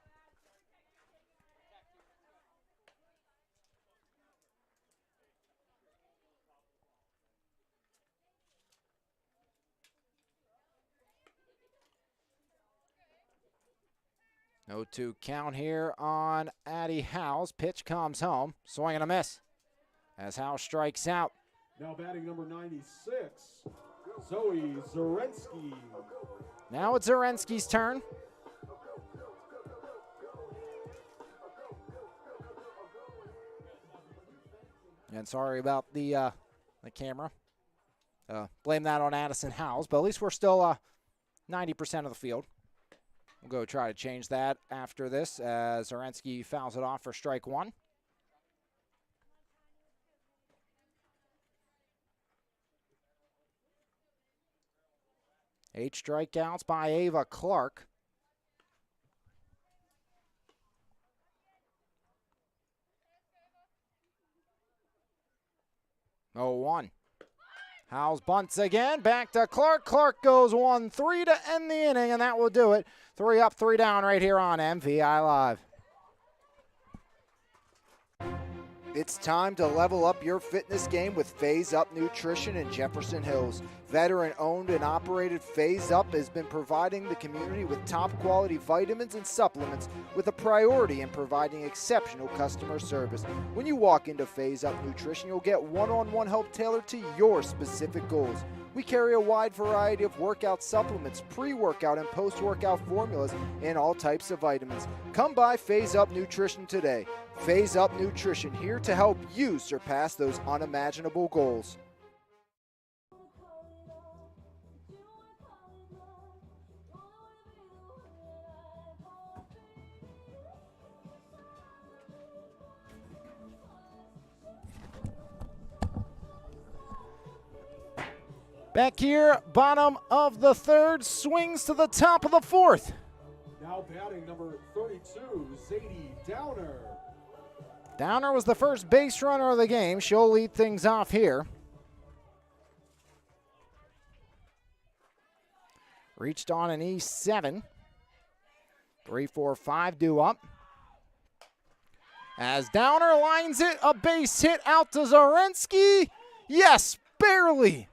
No 2 count here on Addie Howes. Pitch comes home. Swing and a miss as Howes strikes out.
Now batting number 96, Zoe Zarensky.
Now it's Zarensky's turn. And sorry about the camera. Blame that on Addison Howes, but at least we're still 90% of the field. We'll go try to change that after this as Zarensky fouls it off for strike 1. Eight strikeouts by Ava Clark. 0-1. Howes bunts again. Back to Clark. Clark goes 1-3 to end the inning, and that will do it. 3 up, 3 down right here on MVI Live.
It's time to level up your fitness game with Phase Up Nutrition in Jefferson Hills. Veteran-owned and operated Phase Up has been providing the community with top-quality vitamins and supplements with a priority in providing exceptional customer service. When you walk into Phase Up Nutrition, you'll get one-on-one help tailored to your specific goals. We carry a wide variety of workout supplements, pre-workout and post-workout formulas, and all types of vitamins. Come by Phase Up Nutrition today. Phase Up Nutrition, here to help you surpass those unimaginable goals.
Back here, bottom of the third, swings to the top of the fourth.
Now batting number 32, Zadie Downer.
Downer was the first base runner of the game. She'll lead things off here. Reached on an E7. 3-4-5 due up. As Downer lines it, a base hit out to Zarensky. Yes, barely.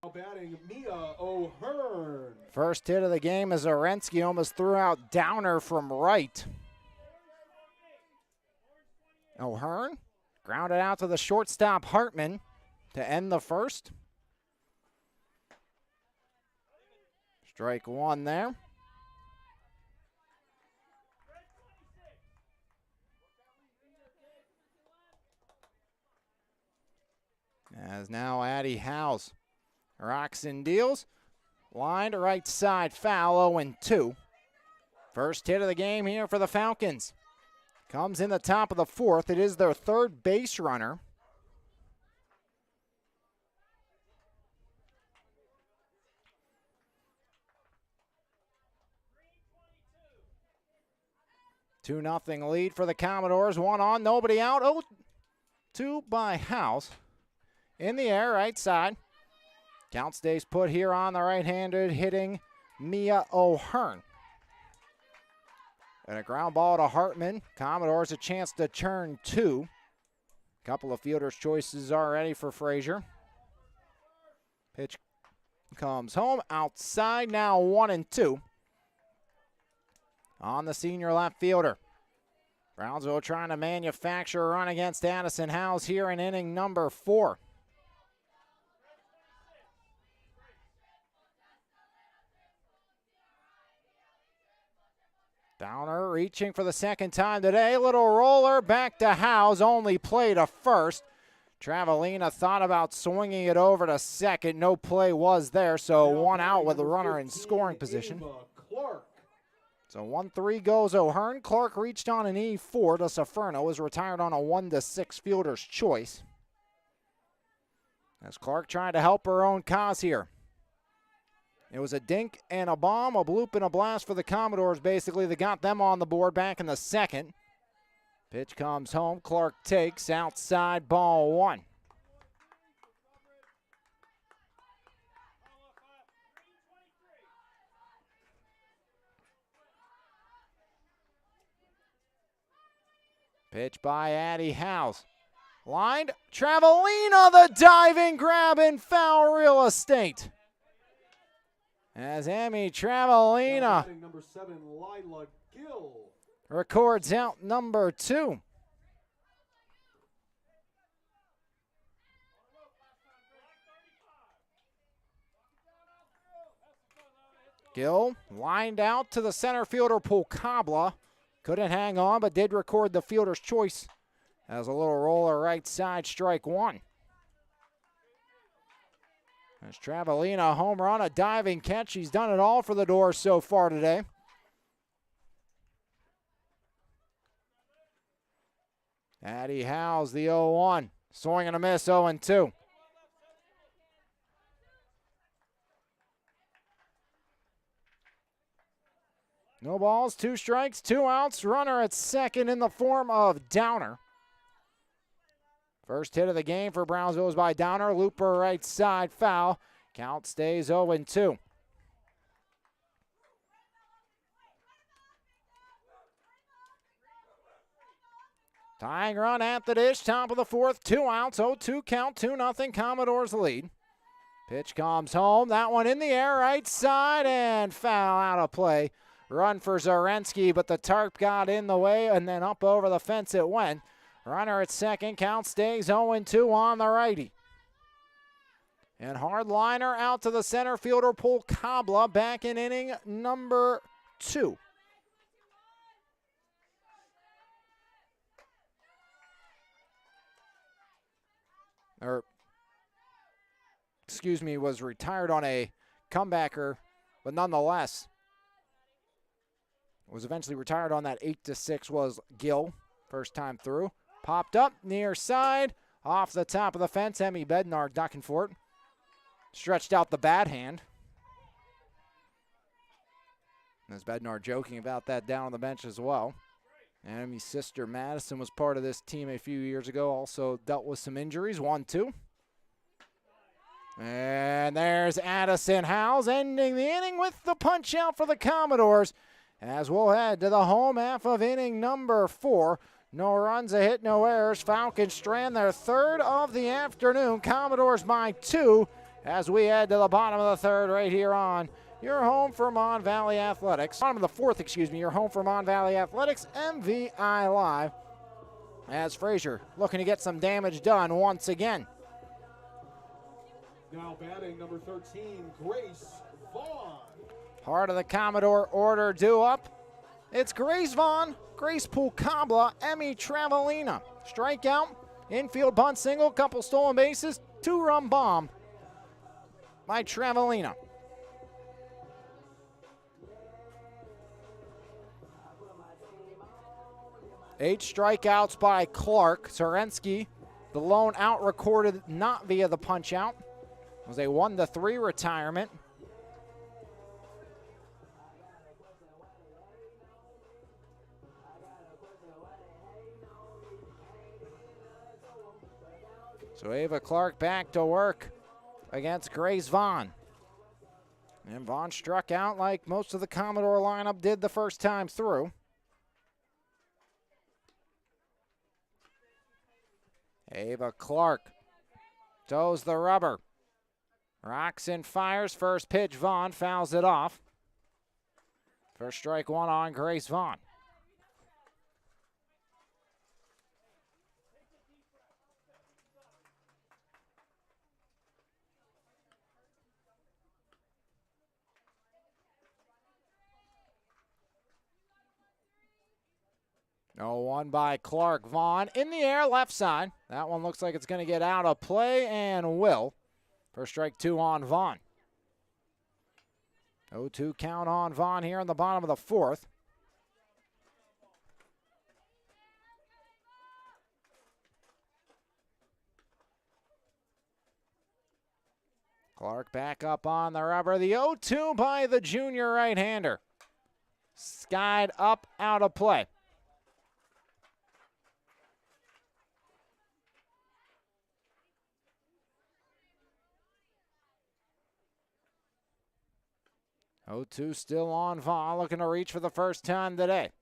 Now batting Mia O'Hearn.
First hit of the game as Zarensky almost threw out Downer from right. O'Hearn grounded out to the shortstop Hartman to end the first. Strike one there. As now Addie Howes rocks and deals. Line to right side, foul, 0-2. First hit of the game here for the Falcons. Comes in the top of the fourth. It is their third base runner. Two nothing lead for the Commodores. One on, nobody out. 0-2 by House. In the air, right side. Count stays put here on the right-handed, hitting Mia O'Hearn. And a ground ball to Hartman. Commodores a chance to turn two. Couple of fielder's choices already for Frazier. Pitch comes home outside, now 1-2. On the senior left fielder. Brownsville trying to manufacture a run against Addison Howes here in inning number 4. Downer reaching for the second time today. Little roller back to Howes, only play to first. Travelina thought about swinging it over to second. No play was there, so one out with the runner in scoring position. So 1-3 goes O'Hearn. Clark reached on an E4 to Saferno, was retired on a 1-6 fielder's choice. As Clark trying to help her own cause here. It was a dink and a bomb, a bloop and a blast for the Commodores, basically, that got them on the board back in the second. Pitch comes home. Clark takes outside, ball 1. Pitch by Addie Howes. Lined. Travelina, the diving grab in foul real estate. As Amy Travelina
Number 7, Lila Gill.
records out number 2. Gill lined out to the center fielder, Polkabla. Couldn't hang on, but did record the fielder's choice as a little roller right side, strike 1. As Travelina, a home run, a diving catch. She's done it all for the Doors so far today. Addie Howes, the 0-1. Swing and a miss, 0-2. No balls, 2 strikes, 2 outs. Runner at second in the form of Downer. First hit of the game for Brownsville is by Downer. Looper right side, foul. Count stays 0-2. Tying run at the dish, top of the fourth, 2 outs, 0-2 count, 2-0, Commodores lead. Pitch comes home, that one in the air, right side, and foul out of play. Run for Zarensky, but the tarp got in the way, and then up over the fence it went. Runner at second, count stays 0-2 on the righty. And hardliner out to the center fielder, Polkabla, back in inning number 2. Was retired on a comebacker, but nonetheless was eventually retired on that 8-6 was Gill. First time through. Popped up, near side, off the top of the fence. Emmy Bednar ducking for it. Stretched out the bad hand. As Bednar joking about that down on the bench as well. And Emmy's sister Madison was part of this team a few years ago. Also dealt with some injuries. 1-2. And there's Addison Howes ending the inning with the punch out for the Commodores. As we'll head to the home half of inning number 4. No runs, a hit, no errors. Falcons strand their third of the afternoon. Commodores by 2 as we head to the bottom of the third right here on your home for Mon Valley Athletics. Bottom of the fourth, your home for Mon Valley Athletics, MVI Live. As Frazier looking to get some damage done once again.
Now batting number 13, Grace Vaughn.
Part of the Commodore order due up. It's Grace Vaughn, Grace Pulcabla, Emmy Travelina. Strikeout, infield bunt single, couple stolen bases, 2-run bomb by Travelina. Eight strikeouts by Clark. Sorensky, the lone out recorded not via the punch out. It was a 1-3 retirement. So Ava Clark back to work against Grace Vaughn. And Vaughn struck out like most of the Commodore lineup did the first time through. Ava Clark toes the rubber. Rocks and fires. First pitch, Vaughn fouls it off. First strike one on Grace Vaughn. No one by Clark. Vaughn in the air, left side. That one looks like it's going to get out of play and will. First strike 2 on Vaughn. 0-2 count on Vaughn here in the bottom of the fourth. Clark back up on the rubber. The 0-2 by the junior right-hander. Skied up, out of play. Oh, 2 still on Vaughn, looking to reach for the first time today.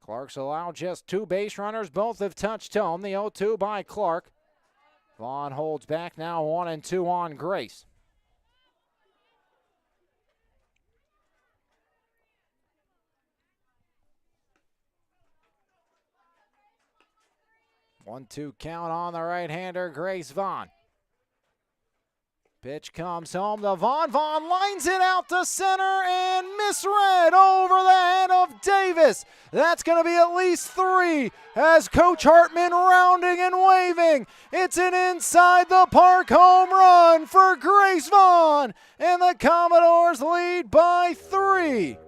Clark's allowed just 2 base runners. Both have touched home. The 0-2 by Clark. Vaughn holds back now, 1-2 on Grace. One-two count on the right-hander, Grace Vaughn. Pitch comes home to Vaughn. Vaughn lines it out to center and misread over the head of Davis. That's going to be at least 3 as Coach Hartman rounding and waving. It's an inside the park home run for Grace Vaughn, and the Commodores lead by 3.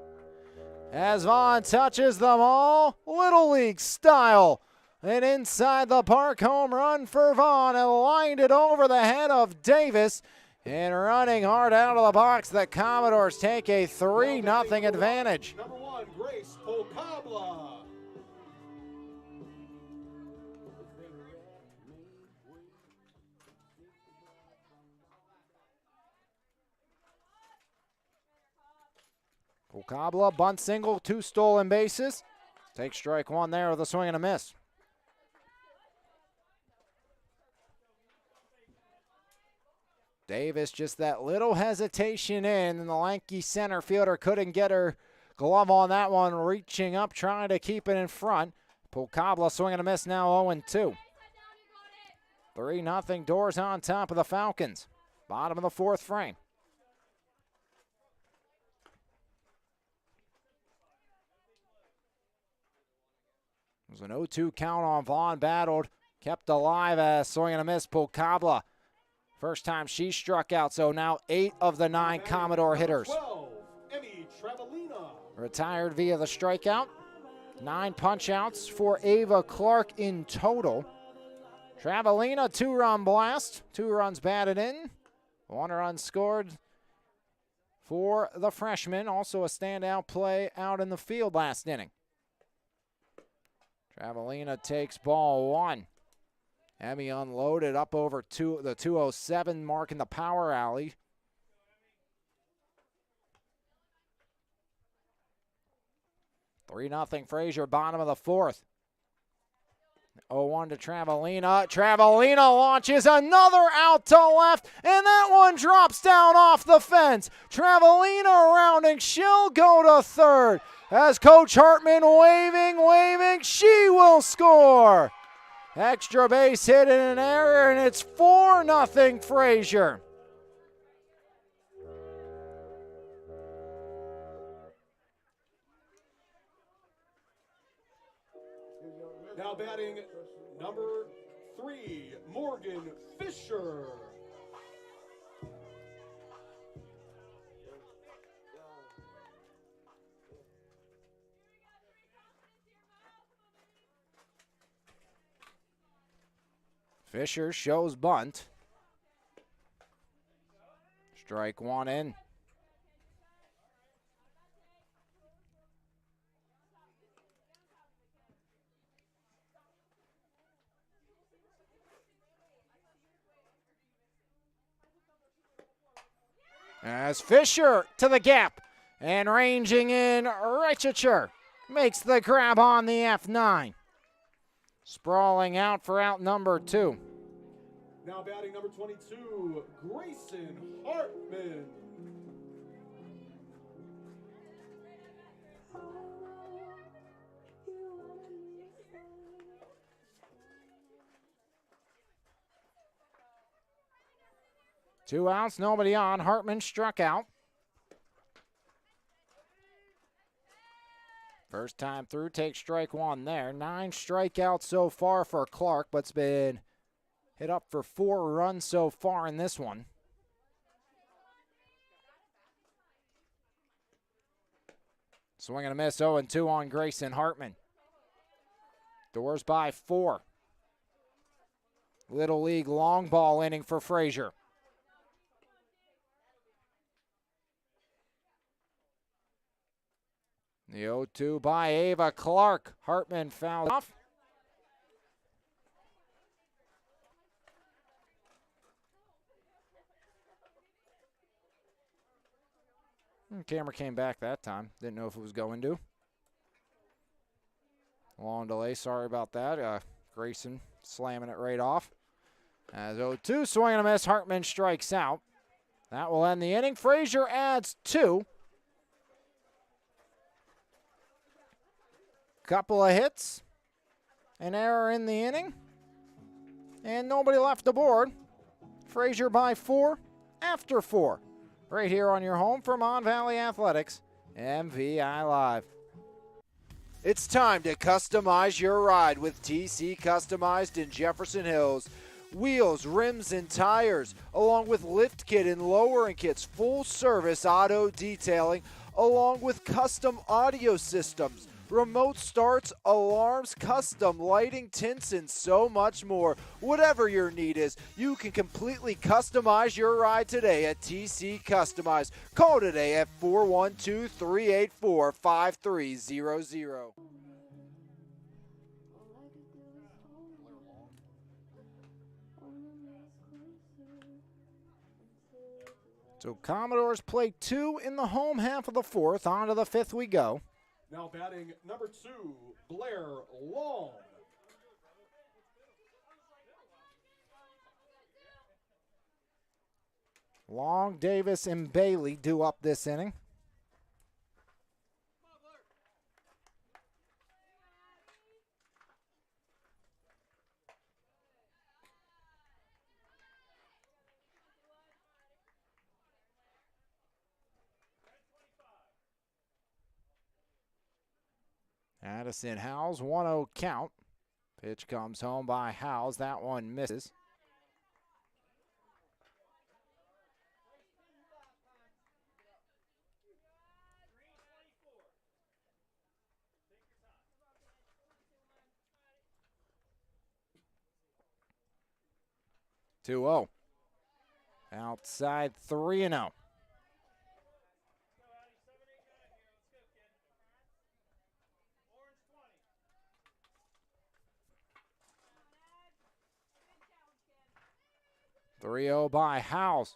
As Vaughn touches them all, Little League style. An inside the park home run for Vaughn and lined it over the head of Davis. And running hard out of the box, the Commodores take a 3-0 advantage.
Number 1, Grace Pulcabla.
Pulcabla, bunt single, 2 stolen bases. Take strike 1 there with a swing and a miss. Davis just that little hesitation in, and the lanky center fielder couldn't get her glove on that one, reaching up, trying to keep it in front. Pulcabla swing and a miss now, 0-2. 3-0 Doors on top of the Falcons. Bottom of the fourth frame. It was an 0-2 count on Vaughn, battled, kept alive as swing and a miss. Pulcabla. First time she struck out, so now 8 of the 9 Commodore hitters
12, Emmy Travelina.
retired via the strikeout. 9 punch-outs for Ava Clark in total. Travelina, 2-run blast. 2 runs batted in. 1 run scored for the freshman. Also a standout play out in the field last inning. Travelina takes ball 1. Emmy unloaded up over the 207 mark in the power alley. Three 0 Frazier, bottom of the 4th. 0-1 to Travelina. Travelina launches another out to left, and that one drops down off the fence. Travelina rounding, she'll go to third. As Coach Hartman waving, she will score. Extra base hit and an error, and it's 4-0 Frazier.
Now batting number 3, Morgan Fisher.
Fisher shows bunt. Strike 1 in. As Fisher to the gap and ranging in, Reichicher makes the grab on the F9. Sprawling out for out number 2.
Now batting number 22, Grayson Hartman.
Two outs, nobody on. Hartman struck out. First time through, takes strike 1 there. 9 strikeouts so far for Clark, but's been hit up for 4 runs so far in this one. Swing and a miss, 0-2 on Grayson Hartman. Doors by 4. Little League long ball inning for Frazier. The 0-2 by Ava Clark. Hartman fouled off. Camera came back that time. Didn't know if it was going to. Long delay, sorry about that. Grayson slamming it right off. As 0-2, swing and a miss. Hartman strikes out. That will end the inning. Frazier adds 2. Couple of hits, an error in the inning, and nobody left aboard. Frazier by 4 after 4. Right here on your home for Mon Valley Athletics, MVI Live. It's time to customize your ride with TC Customized in Jefferson Hills. Wheels, rims, and tires, along with lift kit and lowering kits, full service auto detailing, along with custom audio systems, remote starts, alarms, custom lighting, tints, and so much more. Whatever your need is, you can completely customize your ride today at TC Customized. Call today at 412-384-5300. So Commodores play 2 in the home half of the 4th. On to the 5th we go.
Now batting number 2, Blair Long.
Long, Davis, and Bailey due up this inning. Addison Howes, 1-0 count. Pitch comes home by Howes. That one misses. 2-0. Outside 3-0. By Howes.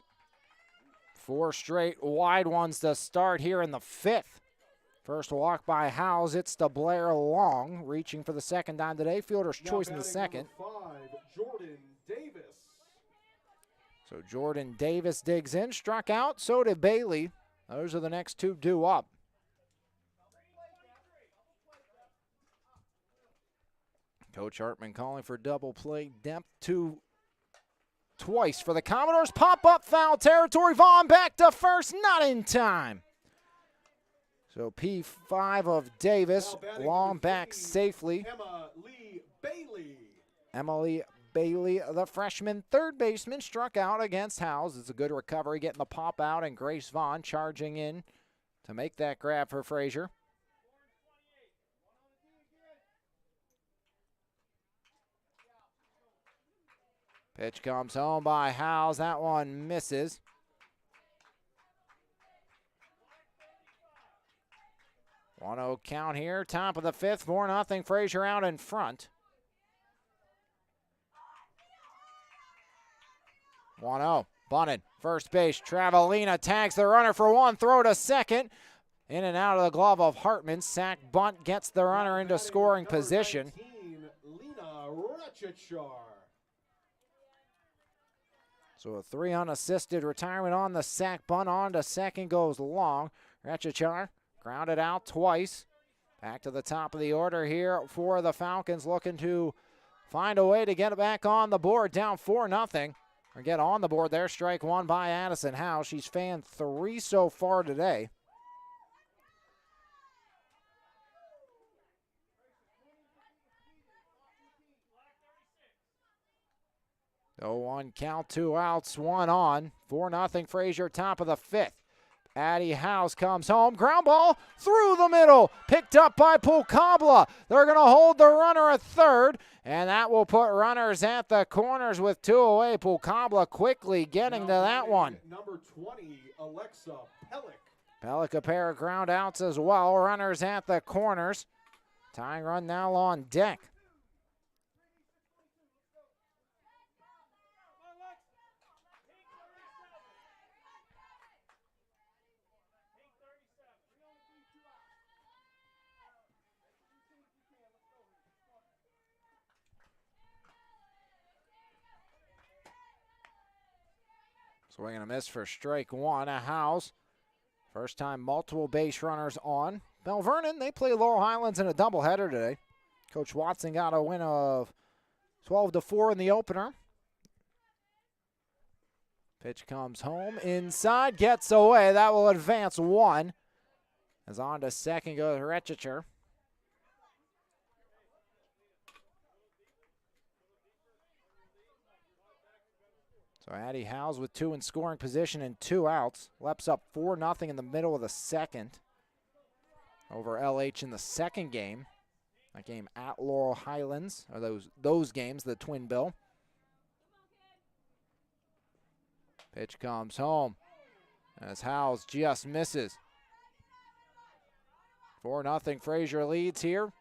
4 straight wide ones to start here in the 5th. First walk by Howes. It's to Blair Long, reaching for the second down today. Fielder's
Now
choice in the
batting
second.
number 5, Jordan Davis.
So Jordan Davis digs in, struck out. So did Bailey. Those are the next 2 due up. Coach Hartman calling for double play depth twice for the Commodores. Pop up foul territory. Vaughn back to first, not in time. So P5 of Davis, Long back safely. Emily Bailey, the freshman third baseman, struck out against Howes. It's a good recovery, getting the pop out, and Grace Vaughn charging in to make that grab for Frazier. Pitch comes home by Howes. That one misses. 1-0 count here. Top of the 5th. 4-0. Frazier out in front. 1-0. Bunted. First base. Travelina tags the runner for 1. Throw to second. In and out of the glove of Hartman. Sack bunt gets the runner into scoring position.
19, Lena.
So a 3 unassisted retirement on the sack bunt. On to second goes Long. Retchachar grounded out twice. Back to the top of the order here for the Falcons, looking to find a way to get it back on the board. Down 4-0. Or get on the board there. Strike 1 by Addison Howe. She's fanned 3 so far today. No 1 count, 2 outs, 1 on. 4-0 Frazier, top of the 5th. Addie House comes home. Ground ball through the middle. Picked up by Pulkabla. They're going to hold the runner at third. And that will put runners at the corners with 2 away. Pulkabla quickly getting to that one.
Number 20, Alexa Pellick.
Pellick a pair of ground outs as well. Runners at the corners. Tying run now on deck. Swing and a miss for strike 1. A House. First time multiple base runners on. Bell Vernon, they play Laurel Highlands in a doubleheader today. Coach Watson got a win of 12-4 in the opener. Pitch comes home. Inside, gets away. That will advance 1. As on to second goes Retchachar. So Addie Howes with 2 in scoring position and 2 outs. Leps up 4-0 in the middle of the second over LH in the second game. That game at Laurel Highlands, or those games, the Twin Bill. Pitch comes home as Howes just misses. 4-0 Frazier leads here.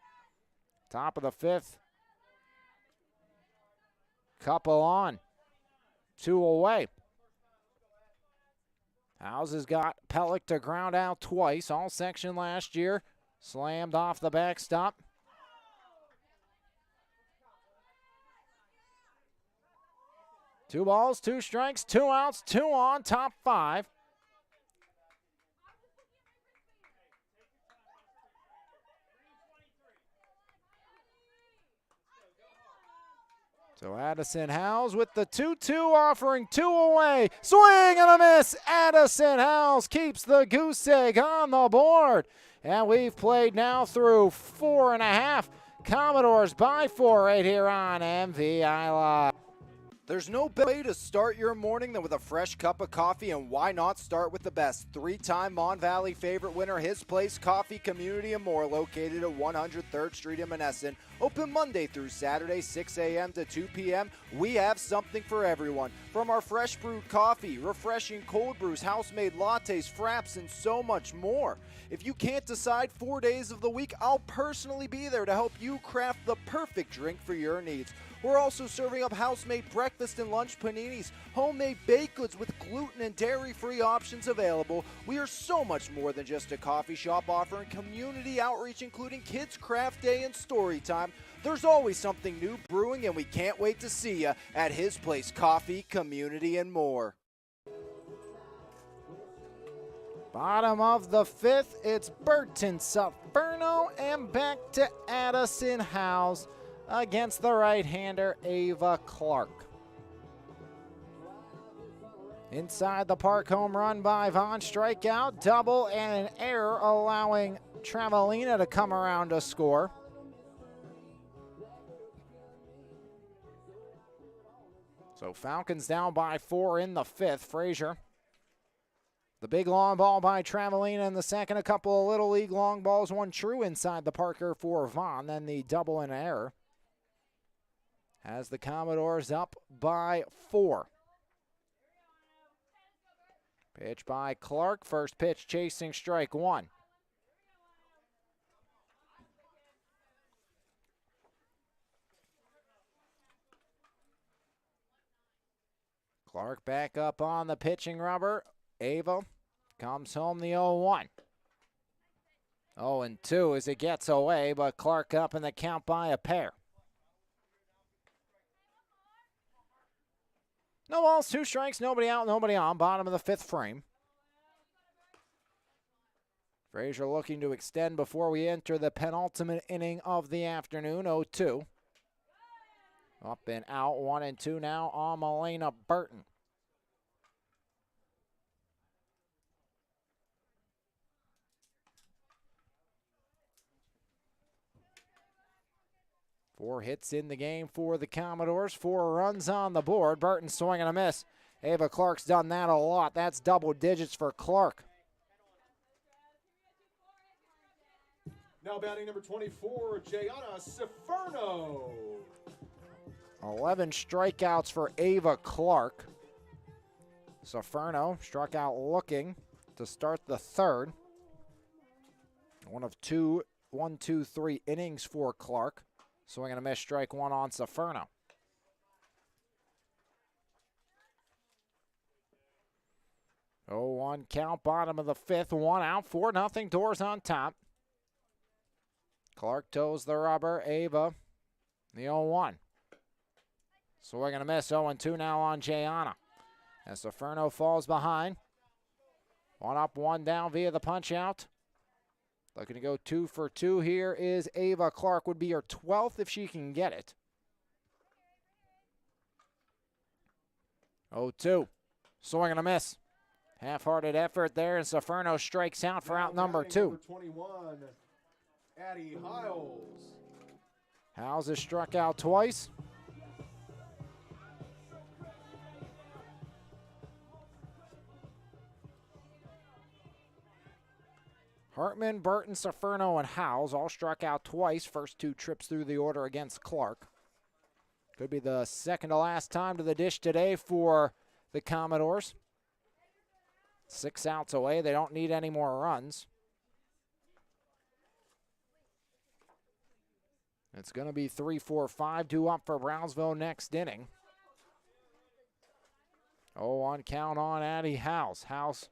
Top of the 5th. Couple on. 2 away. Howes has got Pellick to ground out twice. All section last year. Slammed off the backstop. Two balls, 2 strikes, 2 outs, 2 on, top 5. So Addison Howes with the 2-2 offering 2 away. Swing and a miss. Addison Howes keeps the goose egg on the board. And we've played now through 4.5. Commodores by 4 right here on MVI Live.
There's no better way to start your morning than with a fresh cup of coffee, and why not start with the best? 3-time Mon Valley favorite winner, His Place Coffee Community and More, located at 103rd Street in Monessen. Open Monday through Saturday, 6 a.m. to 2 p.m. We have something for everyone. From our fresh brewed coffee, refreshing cold brews, house-made lattes, fraps, and so much more. If you can't decide 4 days of the week, I'll personally be there to help you craft the perfect drink for your needs. We're also serving up house-made breakfast and lunch paninis, homemade baked goods with gluten and dairy-free options available. We are so much more than just a coffee shop offering community outreach, including Kids Craft Day and Story Time. There's always something new brewing, and we can't wait to see you at his place, Coffee, Community, and more.
Bottom of the fifth, it's Burton Sufferno and back to Addison Howes against the right-hander Ava Clark. Inside the park, home run by Vaughn, strikeout, double, and an error allowing Travelina to come around to score. So Falcons down by 4 in the fifth. Frazier. The big long ball by Travelina in the second. A couple of Little League long balls, one true inside the Parker for Vaughn. Then the double and error has the Commodores up by 4. Pitch by Clark. First pitch chasing strike one. Clark back up on the pitching rubber. Ava comes home the 0-1. 0-2 as it gets away, but Clark up in the count by a pair. No balls, 2 strikes, nobody out, nobody on. Bottom of the fifth frame. Frazier looking to extend before we enter the penultimate inning of the afternoon. 0-2. Up and out, 1-2 now on Melena Burton. Four hits in the game for the Commodores, 4 runs on the board. Burton swing and a miss. Ava Clark's done that a lot. That's double digits for Clark.
Now batting number 24, Jayana Ciferno.
11 strikeouts for Ava Clark. Ciferno struck out looking to start the third. One of 2, 1-2-3 innings for Clark. Swing and a miss, strike one on Ciferno. Oh, 1 count, bottom of the fifth, 1 out, 4-0, Doors on top. Clark toes the rubber, Ava, the 0-1. Swing and a miss, 0-2 now on Jayana. As Ciferno falls behind. 1 up, 1 down via the punch out. Looking to go 2 for 2 here is Ava Clark. Would be her 12th if she can get it. 0-2. Swing and a miss. Half-hearted effort there, and Ciferno strikes out for out number 2.
Number 21, Addie Hiles.
Hiles has struck out twice. Hartman, Burton, Ciferno, and Howes all struck out twice. First 2 trips through the order against Clark. Could be the second to last time to the dish today for the Commodores. 6 outs away. They don't need any more runs. It's going to be 3-4-5 due up for Brownsville next inning. 0-1 count on Addie Howes. Howes.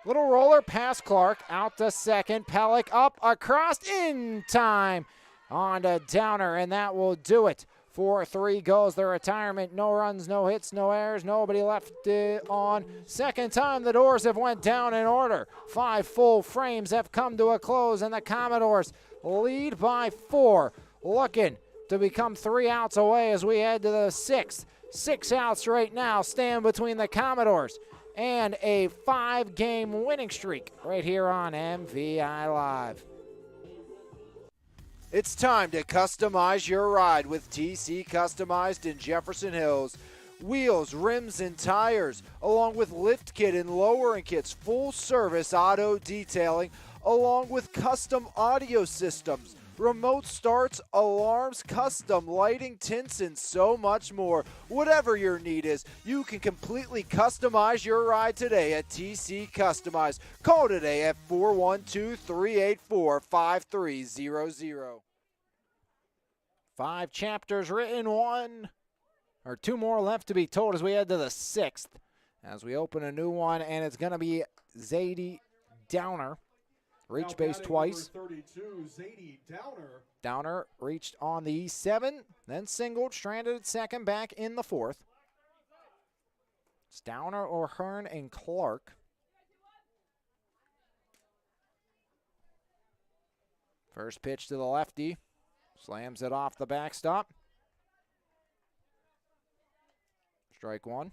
Little roller past Clark, out to second. Pellick up, across, in time. On to Downer, and that will do it. 4-3 goes the retirement. No runs, no hits, no errors. Nobody left on. Second time the Doors have went down in order. 5 full frames have come to a close, and the Commodores lead by 4. Looking to become 3 outs away as we head to the 6th. 6 outs right now stand between the Commodores and a 5-game winning streak right here on MVI Live.
It's time to customize your ride with TC Customized in Jefferson Hills. Wheels, rims, and tires, along with lift kit and lowering kits, full service auto detailing, along with custom audio systems, remote starts, alarms, custom lighting, tints, and so much more. Whatever your need is, you can completely customize your ride today at TC Customize. Call today at 412-384-5300.
5 chapters written, two more left to be told as we head to the 6th. As we open a new one, and it's going to be Zadie Downer. Reached base twice.
32, Zadie Downer.
Downer reached on the E7, then singled, stranded at second, back in the 4th. It's Downer, O'Hearn, and Clark. First pitch to the lefty. Slams it off the backstop. Strike one.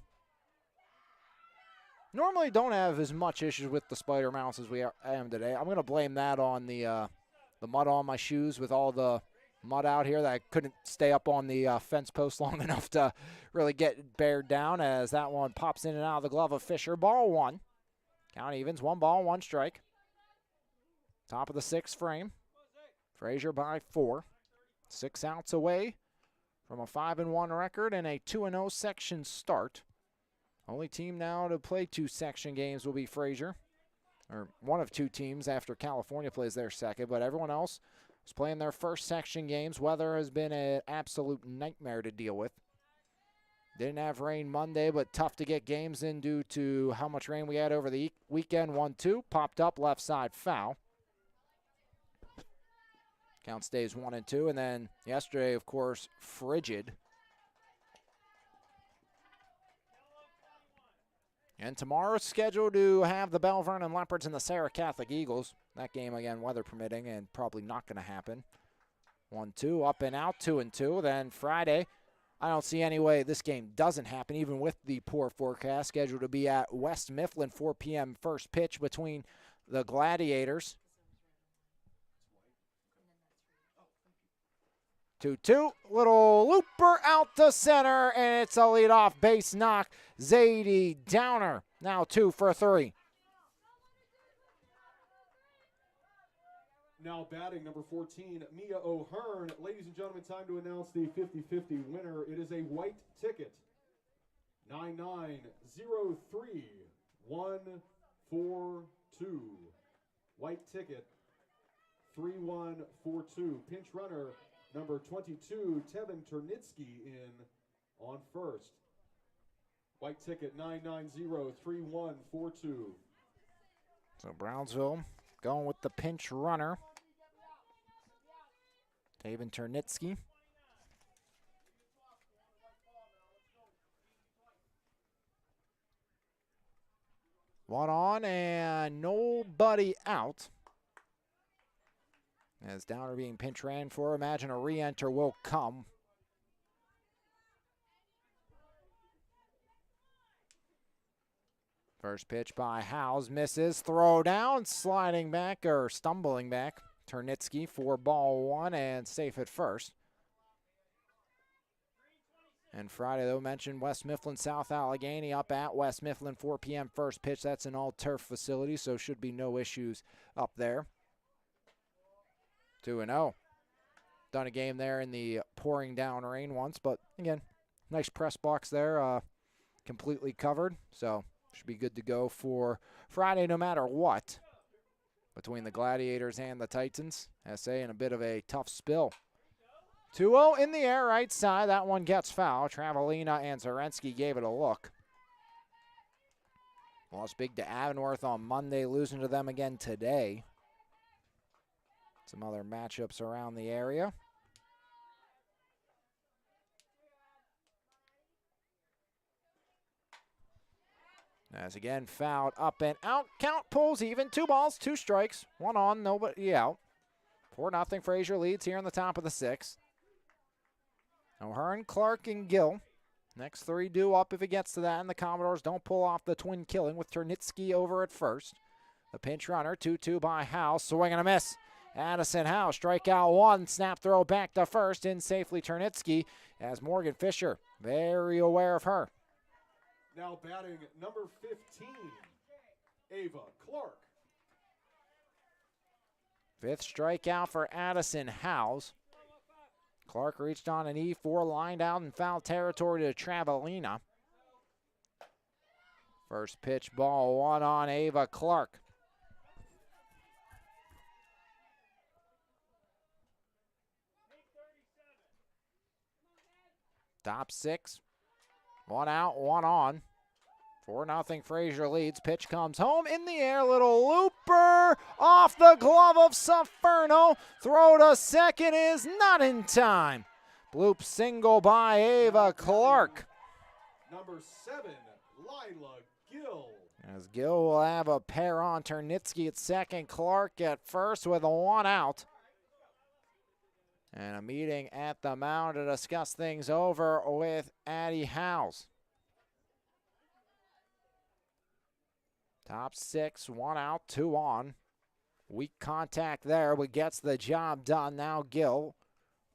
Normally don't have as much issues with the spider mounts as we am today. I'm going to blame that on the mud on my shoes with all the mud out here that I couldn't stay up on the fence post long enough to really get bared down, as that one pops in and out of the glove of Fisher. Ball one. Count evens, 1 ball, 1 strike. Top of the 6th frame. Frazier by 4. 6 outs away from a 5-1 record and a 2-0 section start. Only team now to play 2 section games will be Frazier, or one of 2 teams after California plays their second, but everyone else is playing their first section games. Weather has been an absolute nightmare to deal with. Didn't have rain Monday, but tough to get games in due to how much rain we had over the weekend. 1-2, popped up, left side foul. Count stays 1-2, and then yesterday, of course, frigid. And tomorrow's scheduled to have the Bell Vernon Leopards and the Sarah Catholic Eagles. That game, again, weather permitting, and probably not going to happen. 1-2, up and out, 2-2. Then Friday, I don't see any way this game doesn't happen, even with the poor forecast. Scheduled to be at West Mifflin, 4 p.m. first pitch between the Gladiators. 2-2, little looper out to center, and it's a leadoff base knock. Zadie Downer, now 2 for 3.
Now batting number 14, Mia O'Hearn. Ladies and gentlemen, time to announce the 50-50 winner. It is a white ticket. 9903-142. White ticket 3142. Pinch runner number 22, Tevin Turnitsky in on first. White ticket 990-3142.
So Brownsville going with the pinch runner, Tevin Turnitsky. One on and nobody out. As Downer being pinch ran for, imagine a re-enter will come. First pitch by Howes, misses, throw down, sliding back or stumbling back. Turnitsky for ball 1 and safe at first. And Friday, though, mentioned West Mifflin, South Allegheny up at West Mifflin, 4 p.m. first pitch. That's an all-turf facility, so should be no issues up there. 2-0. Done a game there in the pouring down rain once, but again, nice press box there, completely covered. So should be good to go for Friday no matter what. Between the Gladiators and the Titans, SA in a bit of a tough spill. 2-0 in the air, right side. That one gets foul. Travelina and Zarensky gave it a look. Lost big to Avonworth on Monday, losing to them again today. Some other matchups around the area. As again, fouled up and out. Count pulls even. 2 balls, 2 strikes. 1 on, nobody out. 4-0. Frazier leads here in the top of the 6th. O'Hearn, Clark, and Gill. Next 3 due up if it gets to that, and the Commodores don't pull off the twin killing with Turnitsky over at first. The pinch runner, 2-2 by Howe. Swing and a miss. Addison Howe, strikeout 1, snap throw back to first, in safely Turnitsky, as Morgan Fisher, very aware of her.
Now batting number 15, Ava Clark.
Fifth strikeout for Addison Howes. Clark reached on an E4, lined out in foul territory to Travelina. First pitch, ball one on Ava Clark. Top six. One out, one on. 4-0 Frazier leads. Pitch comes home in the air. Little looper off the glove of Saferno. Throw to second is not in time. Bloop single by Ava Clark.
Number 7, Lila Gill.
As Gill will have a pair on Ternitsky at second, Clark at first with a 1 out. And a meeting at the mound to discuss things over with Addie Howes. Top six, 1 out, 2 on. Weak contact there, but gets the job done. Now Gill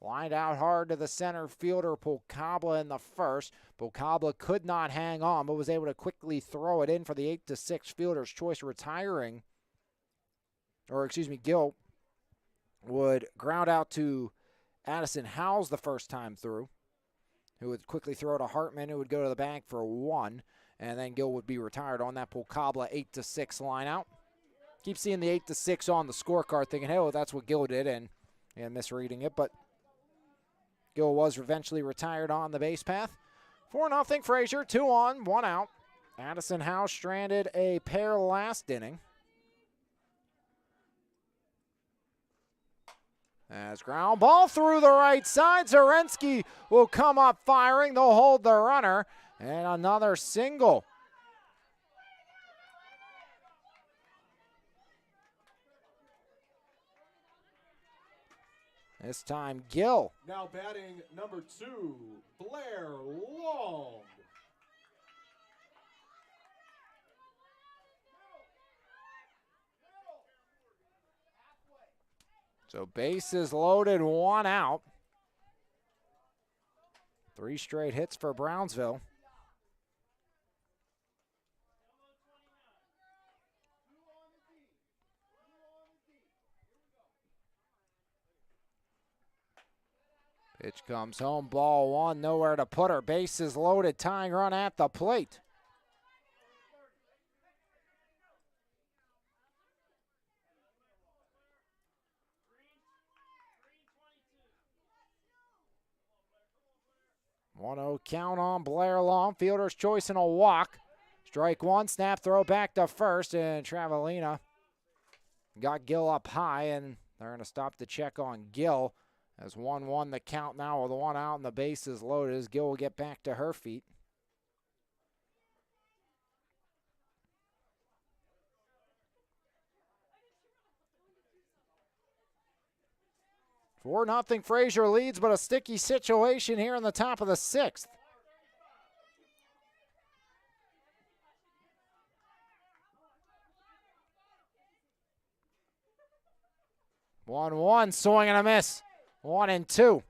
lined out hard to the center fielder, Pulcabla in the first. Pulcabla could not hang on, but was able to quickly throw it in for the 8-6 fielder's choice, retiring. Gill would ground out to Addison Howes the first time through, who would quickly throw to Hartman, who would go to the bank for 1. And then Gill would be retired on that Pulcabla 8-6 line out. Keep seeing the 8-6 on the scorecard, thinking, hey, well, that's what Gill did, and misreading it. But Gill was eventually retired on the base path. 4-0 Frazier, 2 on, 1 out. Addison Howes stranded a pair last inning. As ground ball through the right side, Zarensky will come up firing. They'll hold the runner. And another single. This time Gill.
Now batting number 2, Blair Long.
So bases loaded, 1 out. 3 straight hits for Brownsville. Pitch comes home, ball 1, nowhere to put her. Bases loaded, tying run at the plate. One-0 count on Blair Long. Fielder's choice and a walk. Strike 1, snap throw back to first, and Travelina got Gill up high, and they're going to stop the check on Gill. As 1-1 the count now with 1 out and the bases loaded as Gill will get back to her feet. Four nothing Frazier leads, but a sticky situation here in the top of the 6th. One, swing and a miss. 1-2.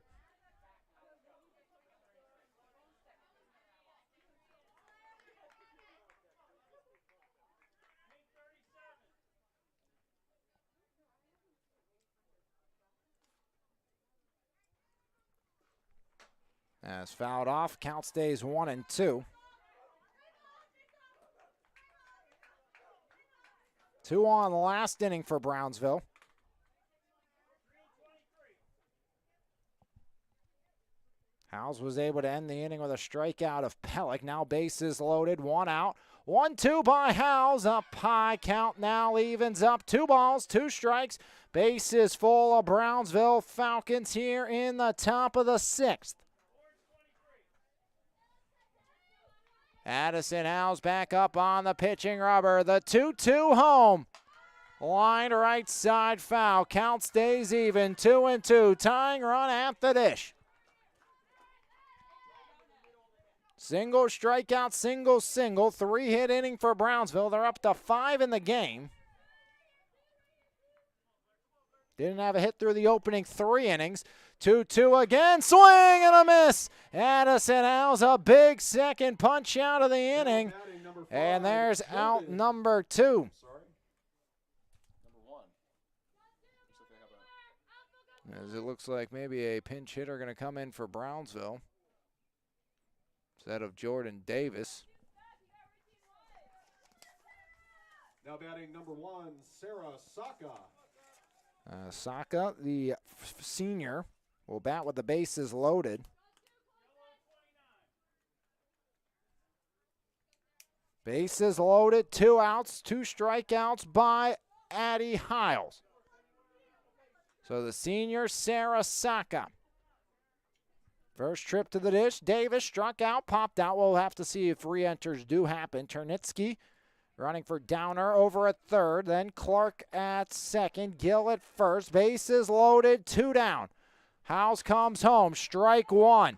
As fouled off, count stays 1-2. 2 on the last inning for Brownsville. Howes was able to end the inning with a strikeout of Pellick. Now bases loaded, 1 out. 1-2 by Howes. Up high, count now evens up. 2 balls, 2 strikes. Bases full of Brownsville Falcons here in the top of the 6th. Addison Howes back up on the pitching rubber. The 2-2 home. Line right side foul. Count stays even. 2-2. Tying run at the dish. Single strikeout, single. 3-hit inning for Brownsville. They're up to 5 in the game. Didn't have a hit through the opening 3 innings. 2-2 again, swing and a miss. Addison Howes, a big second punch out of the inning. And there's out number 2. as it looks like maybe a pinch hitter going to come in for Brownsville instead of Jordan Davis.
Now batting number 1, Sarah Saka.
Saka, the senior, will bat with the bases loaded. Bases loaded, 2 outs, 2 strikeouts by Addie Hiles. So the senior, Sarah Saka. First trip to the dish, Davis struck out, popped out. We'll have to see if re-enters do happen. Ternitsky running for Downer over at third, then Clark at second, Gill at first. Bases loaded, 2 down. Howes comes home, strike 1.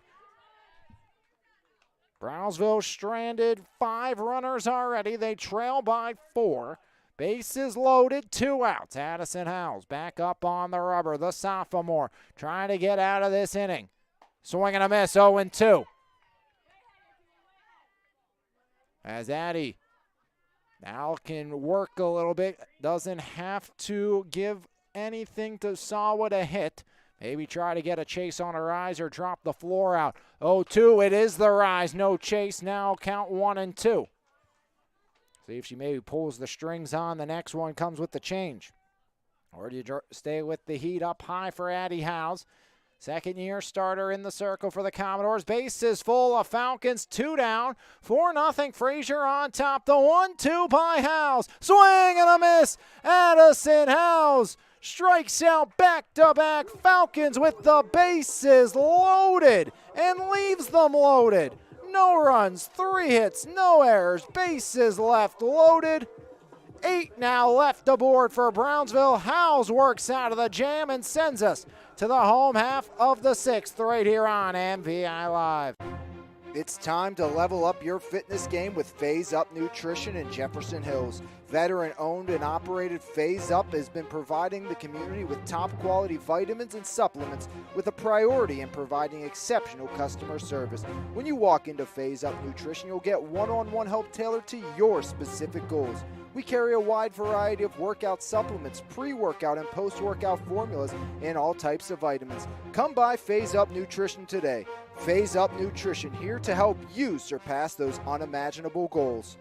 Brownsville stranded 5 runners already. They trail by 4. Bases loaded, 2 outs. Addison Howes back up on the rubber. The sophomore trying to get out of this inning. Swing and a miss, 0-2. As Addie now can work a little bit. Doesn't have to give anything to Sawa to hit. Maybe try to get a chase on a rise or drop the floor out. 0-2, it is the rise. No chase now, count 1-2. See if she maybe pulls the strings on. The next one comes with the change. Or do you stay with the heat up high for Addie Howes? Second-year starter in the circle for the Commodores. Bases full of Falcons. 2 down. 4-0. Frazier on top. The 1-2 by Howes. Swing and a miss. Addison Howes strikes out back-to-back Falcons with the bases loaded and leaves them loaded. No runs, 3 hits, no errors. Bases left loaded. 8 now left aboard for Brownsville. Howes works out of the jam and sends us to the home half of the 6th right here on MVI Live.
It's time to level up your fitness game with Phase Up Nutrition in Jefferson Hills. Veteran-owned and operated Phase Up has been providing the community with top-quality vitamins and supplements with a priority in providing exceptional customer service. When you walk into Phase Up Nutrition, you'll get one-on-one help tailored to your specific goals. We carry a wide variety of workout supplements, pre-workout and post-workout formulas, and all types of vitamins. Come by Phase Up Nutrition today. Phase Up Nutrition, here to help you surpass those unimaginable goals.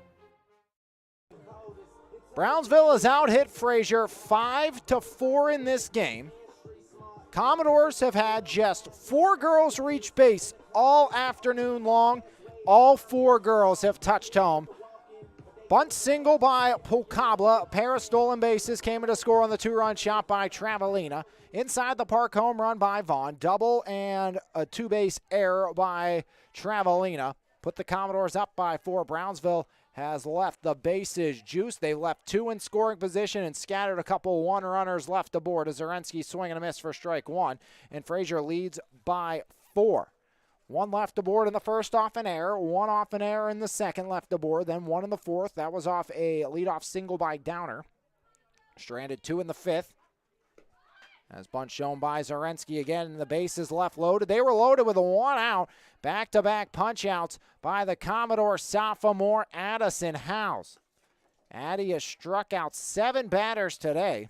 Brownsville has out-hit Frazier 5-4 in this game. Commodores have had just 4 girls reach base all afternoon long. All 4 girls have touched home. Bunt single by Polkabla. A pair of stolen bases came into score on the 2-run shot by Travelina. Inside the park home run by Vaughn. Double and a 2-base error by Travelina. Put the Commodores up by 4. Brownsville has left the bases juiced. They left 2 in scoring position and scattered a couple 1-runners left aboard as Zarensky swing and a miss for strike 1. And Frazier leads by 4. 1 left aboard in the first off an error, 1 off an error in the second left aboard, then 1 in the fourth. That was off a leadoff single by Downer. Stranded 2 in the 5th. As bunt shown by Zarensky again, and the bases left loaded. They were loaded with a 1 out. Back-to-back punch-outs by the Commodore sophomore Addison Howes. Addie has struck out 7 batters today.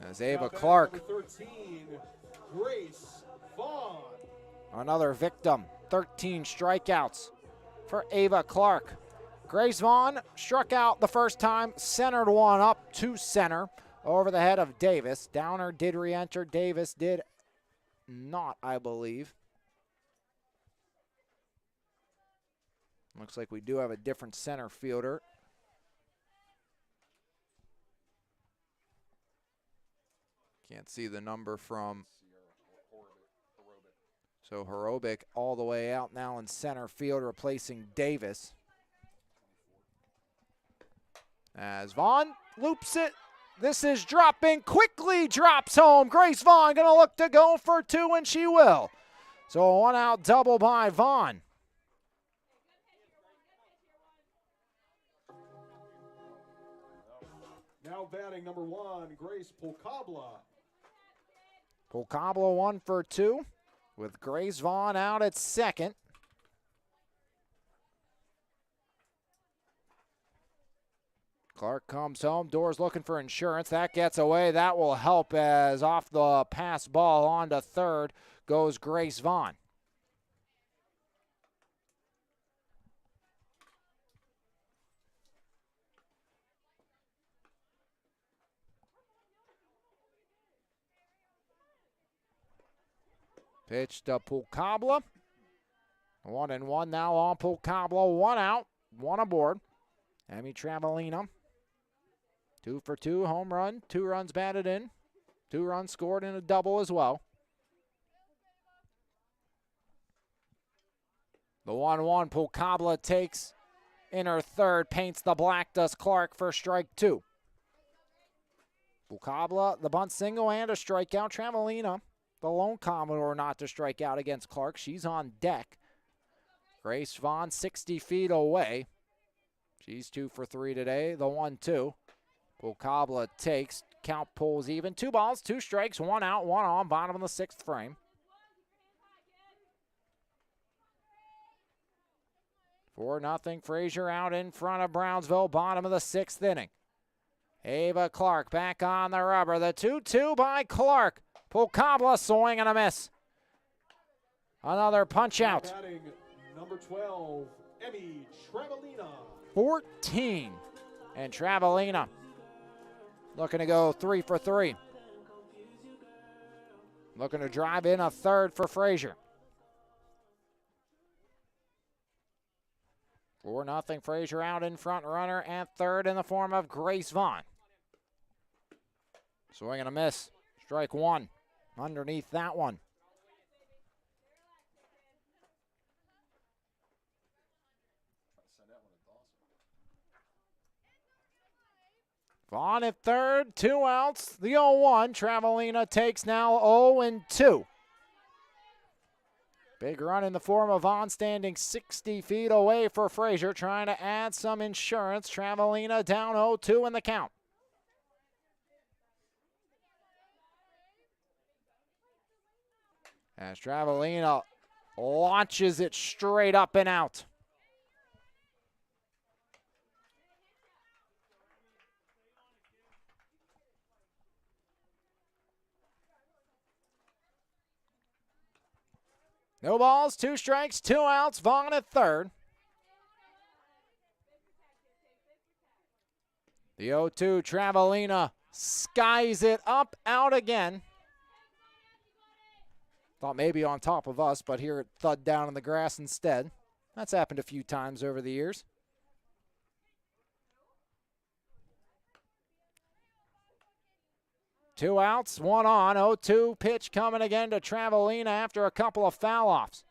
As Ava Clark,
13, Grace Vaughn.
Another victim, 13 strikeouts for Ava Clark. Grace Vaughn struck out the first time, centered one up to center over the head of Davis. Downer did re-enter. Davis did not, I believe. Looks like we do have a different center fielder. Can't see the number from. So Horobic all the way out now in center field, replacing Davis. As Vaughn loops it. This is dropping, quickly drops home. Grace Vaughn gonna look to go for 2, and she will. So a 1-out double by Vaughn.
Now batting number 1, Grace Polkabla.
Polkabla 1 for 2 with Grace Vaughn out at second. Clark comes home. Doors looking for insurance. That gets away. That will help as off the pass ball onto third goes Grace Vaughn. Pitch to Pulkabla. 1-1 now on Pulkabla. 1 out, 1 aboard. Emmy Travelina. 2 for 2, home run. 2 runs batted in. 2 runs scored and a double as well. The 1-1 Pulkabla takes in her third, paints the black, does Clark for strike 2. Pulkabla, the bunt single and a strikeout. Travelina, the lone Commodore not to strike out against Clark. She's on deck. Grace Vaughn 60 feet away. She's 2 for 3 today. The 1-2. Pulkabla takes. Count pulls even. 2 balls, 2 strikes, 1 out, 1 on. Bottom of the 6th frame. 4-0. Frazier out in front of Brownsville. Bottom of the 6th inning. Ava Clark back on the rubber. The 2-2 by Clark. Pulkabla swing and a miss. Another punch out.
Batting number 12, Emmy Travelina.
14. And Travelina looking to go 3 for 3. Looking to drive in a third for Frazier. 4-0. Frazier out in front, runner at third in the form of Grace Vaughn. Swing and a miss. Strike 1. Underneath that one. Vaughn at third, 2 outs. The 0-1. Travelina takes now 0-2. Big run in the form of Vaughn standing 60 feet away for Frazier, trying to add some insurance. Travelina down 0-2 in the count. As Travelina launches it straight up and out. No balls, 2 strikes, 2 outs. Vaughn at third. The 0-2 Travelina skies it up, out again. Thought maybe on top of us, but here it thud down in the grass instead. That's happened a few times over the years. Two outs, 1 on. 0-2 pitch coming again to Travelina after a couple of foul-offs.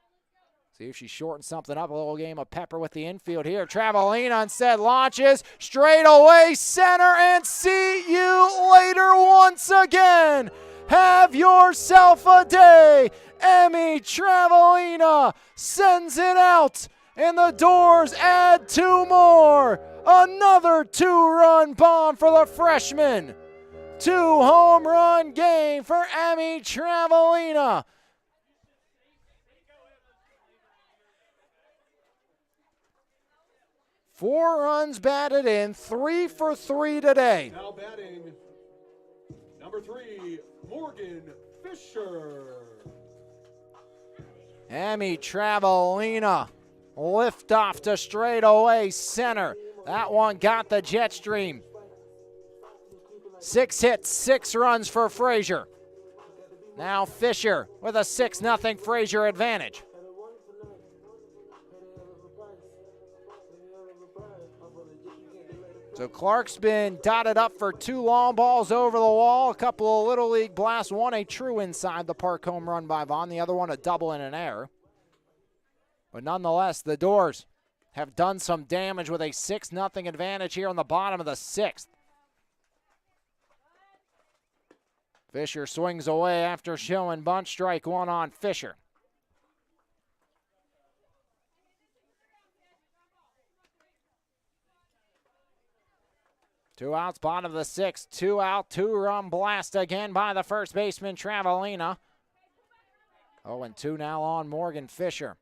See if she shortens something up. A little game of pepper with the infield here. Travelina instead launches straight away center, and see you later once again. Have yourself a day. Emmy Travelina sends it out, and the Doors add 2 more. Another 2-run bomb for the freshman. 2-home-run game for Emmy Travelina. Four runs batted in, 3 for 3 today.
Now batting number 3, Morgan Fisher.
Emmy Travelina lift off to straightaway center. That one got the jet stream. 6 hits, 6 runs for Frazier. Now Fisher with a 6-0 Frazier advantage. So Clark's been dotted up for 2 long balls over the wall, a couple of Little League blasts, one a true inside the park home run by Vaughn, the other one a double and an error. But nonetheless, the Doors have done some damage with a 6-0 advantage here on the bottom of the 6th. Fisher swings away after showing bunt, strike 1 on Fisher. Two outs, bottom of the 6th. 2 out, 2-run blast again by the first baseman, Travelina. 0-2 now on Morgan Fisher.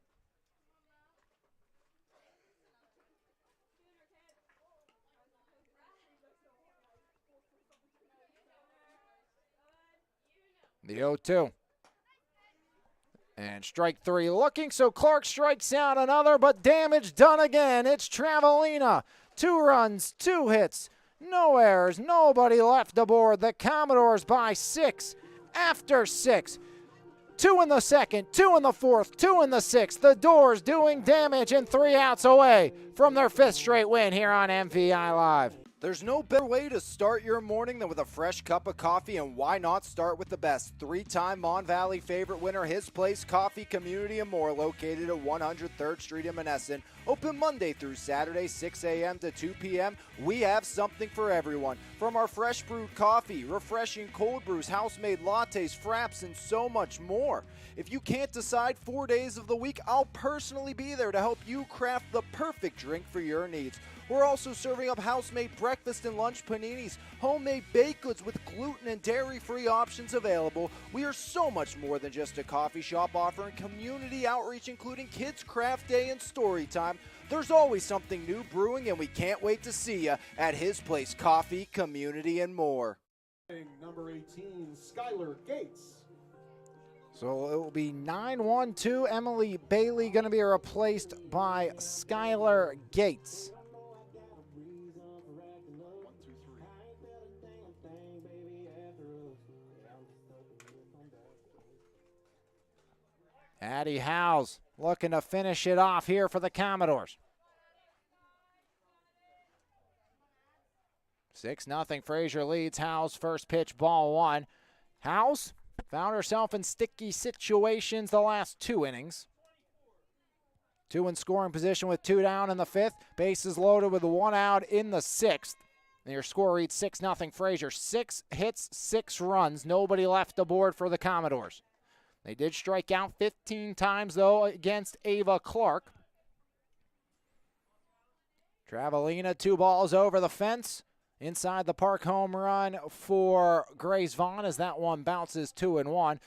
The 0-2. And strike three looking, so Clark strikes out another, but damage done again. It's Travelina. 2 runs, 2 hits, no errors, nobody left aboard. The Commodores by 6 after 6. 2 in the second, 2 in the fourth, 2 in the sixth. The Doors doing damage and 3 outs away from their 5th straight win here on MVI Live.
There's no better way to start your morning than with a fresh cup of coffee, and why not start with the best? 3-time Mon Valley favorite winner, His Place Coffee Community and More, located at 103rd Street in Menneson. Open Monday through Saturday, 6 a.m. to 2 p.m. We have something for everyone. From our fresh brewed coffee, refreshing cold brews, house-made lattes, fraps, and so much more. If you can't decide 4 days of the week, I'll personally be there to help you craft the perfect drink for your needs. We're also serving up house-made breakfast and lunch paninis, homemade baked goods with gluten and dairy-free options available. We are so much more than just a coffee shop, offering community outreach including Kids Craft Day and Story Time. There's always something new brewing, and we can't wait to see you at His Place Coffee, Community, and More.
Number 18, Skylar Gates.
So it will be 9-1-2. Emily Bailey going to be replaced by Skylar Gates. 1, 2, 3. Addie Howes looking to finish it off here for the Commodores. 6-0. Frazier leads. Howes first pitch, ball 1. Howes found herself in sticky situations the last 2 innings. 2 in scoring position with 2 down in the 5th. Bases loaded with 1 out in the 6th. And your score reads 6-0 Frazier. 6 hits, 6 runs. Nobody left aboard for the Commodores. They did strike out 15 times, though, against Ava Clark. Travelina, 2 balls over the fence. Inside the park home run for Grace Vaughn as that one bounces 2-1.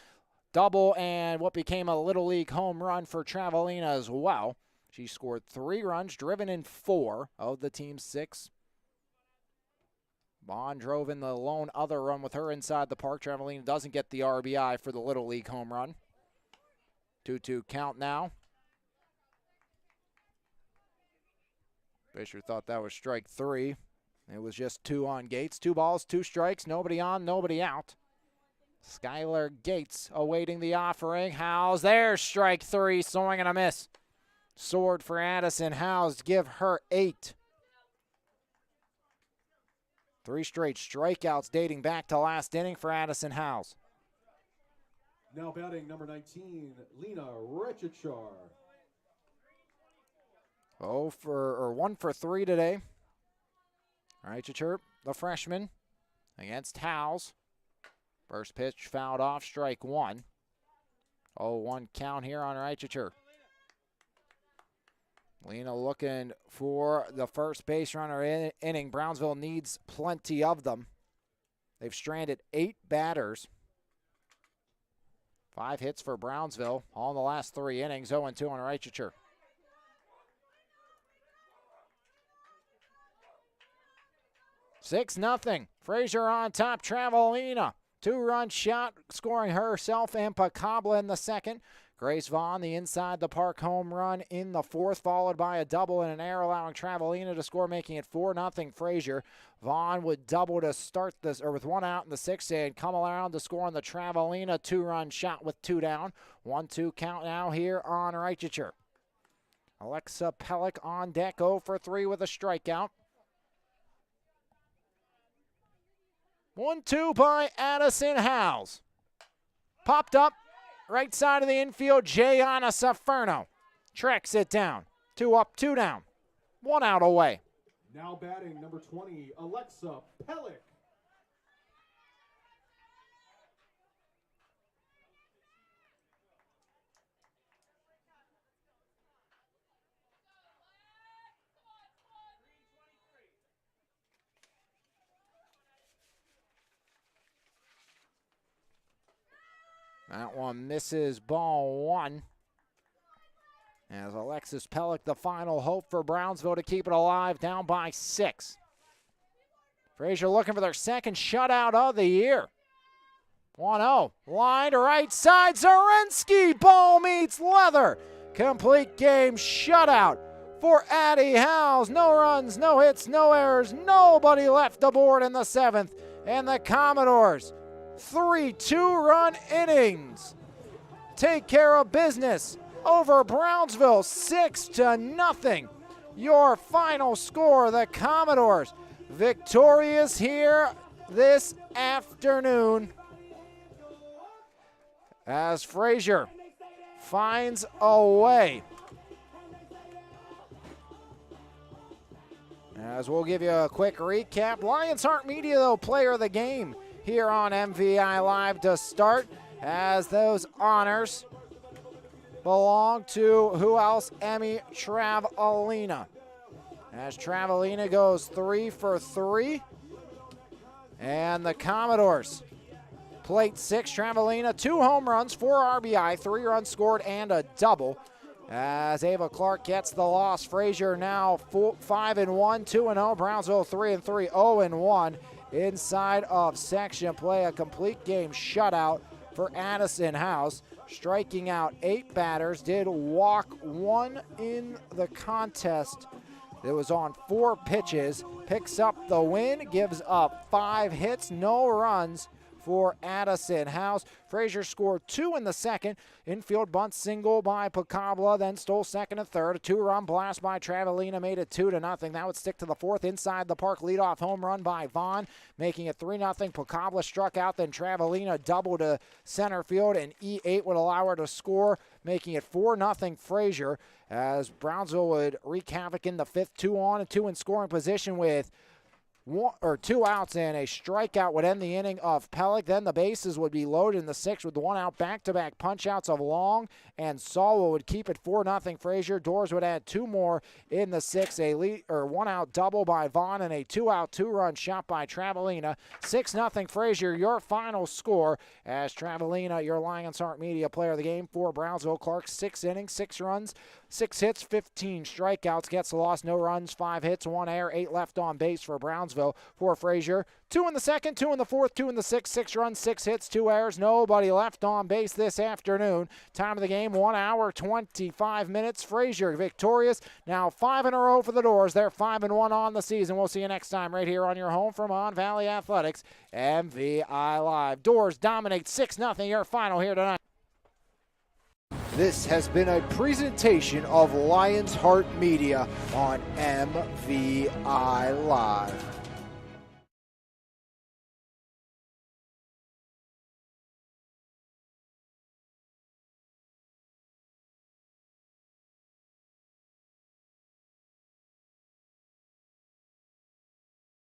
Double and what became a Little League home run for Travelina as well. She scored 3 runs, driven in 4 of the team's 6. Vaughn drove in the lone other run with her inside the park. Travelina doesn't get the RBI for the Little League home run. 2-2 count now. Fisher thought that was strike 3. It was just 2 on Gates. 2 balls, 2 strikes, nobody on, nobody out. Skylar Gates awaiting the offering. Howes, there's strike 3, swing and a miss. Sword for Addison Howes to give her 8. 3 straight strikeouts dating back to last inning for Addison Howes.
Now batting number 19, Lena Rechichar.
1 for 3 today. All right, Chirp, the freshman, against Howes. First pitch fouled off, strike 1. 0-1 count here on Reichicher. Lena looking for the first base runner inning. Brownsville needs plenty of them. They've stranded 8 batters. 5 hits for Brownsville, all in the last 3 innings. 0-2 on Reichicher. 6-0. Frazier on top. Travelina. 2-run shot, scoring herself and Pacabla in the 2nd. Grace Vaughn, the inside the park home run in the 4th, followed by a double and an error, allowing Travelina to score, making it 4-0 Frazier. Vaughn would double to start this, or with 1 out in the 6th, and come around to score on the Travelina 2-run shot with 2 down. 1-2 count now here on Reichicher. Alexa Pellick on deck, 0 for 3 with a strikeout. 1-2 by Addison Howes. Popped up, right side of the infield, Jayana Saferno. Tracks it down. 2 up, 2 down. 1 out away.
Now batting number 20, Alexa Pellick.
That one misses, ball 1. As Alexis Pellick, the final hope for Brownsville to keep it alive, down by 6. Frazier looking for their 2nd shutout of the year. 1-0. Line to right side. Zarensky. Ball meets leather. Complete game shutout for Addy Howes. No runs, no hits, no errors. Nobody left the board in the 7th. And the Commodores, 3 2-run innings, take care of business over Brownsville 6-0. Your final score, the Commodores victorious here this afternoon as Frazier finds a way. As we'll give you a quick recap, Lions Heart Media, though, player of the game here on MVI Live to start, as those honors belong to who else? Emmy Travalina. As Travalina goes 3 for 3. And the Commodores, plate 6, Travalina, 2 home runs, 4 RBI, 3 runs scored, and a double. As Ava Clark gets the loss, Frazier now 5-1, 2-0, Brownsville 3-3, 0-1 inside of section play. A complete game shutout for Addison Howes, striking out 8 batters, did walk 1 in the contest. It was on 4 pitches, picks up the win, gives up 5 hits, no runs for Addison Howes. Frazier scored 2 in the 2nd. Infield bunt single by Pacabla, then stole 2nd and 3rd. A 2-run blast by Travalina made it 2-0. That would stick to the 4th. Inside the park, leadoff home run by Vaughn, making it 3-0. Pacabla struck out, then Travalina doubled to center field, and E8 would allow her to score, making it 4-0 Frazier, as Brownsville would wreak havoc in the 5th. 2 on and 2 in scoring position with 2 outs, and a strikeout would end the inning of Pellick. Then the bases would be loaded in the 6th with 1 out. Back-to-back punch-outs of Long and Salwa would keep it 4-0 Frazier. Doors would add 2 more in the 6th. A 1 out double by Vaughn and a 2-out 2-run shot by Travalina. 6-0 Frazier, your final score, as Travalina, your Lions Heart Media player of the game for Brownsville. Clark, 6 innings, 6 runs, 6 hits, 15 strikeouts, gets the loss, no runs, 5 hits, 1 error, 8 left on base for Brownsville. For Frazier, 2 in the 2nd, 2 in the 4th, 2 in the 6th, 6 runs, 6 hits, 2 errors, nobody left on base this afternoon. Time of the game, 1 hour, 25 minutes. Frazier victorious, now 5 in a row for the Doors. They're 5-1 on the season. We'll see you next time right here on your home from On Valley Athletics, MVI Live. Doors dominate 6-0, your final here tonight. This has been a presentation of Lions Heart Media on MVI Live.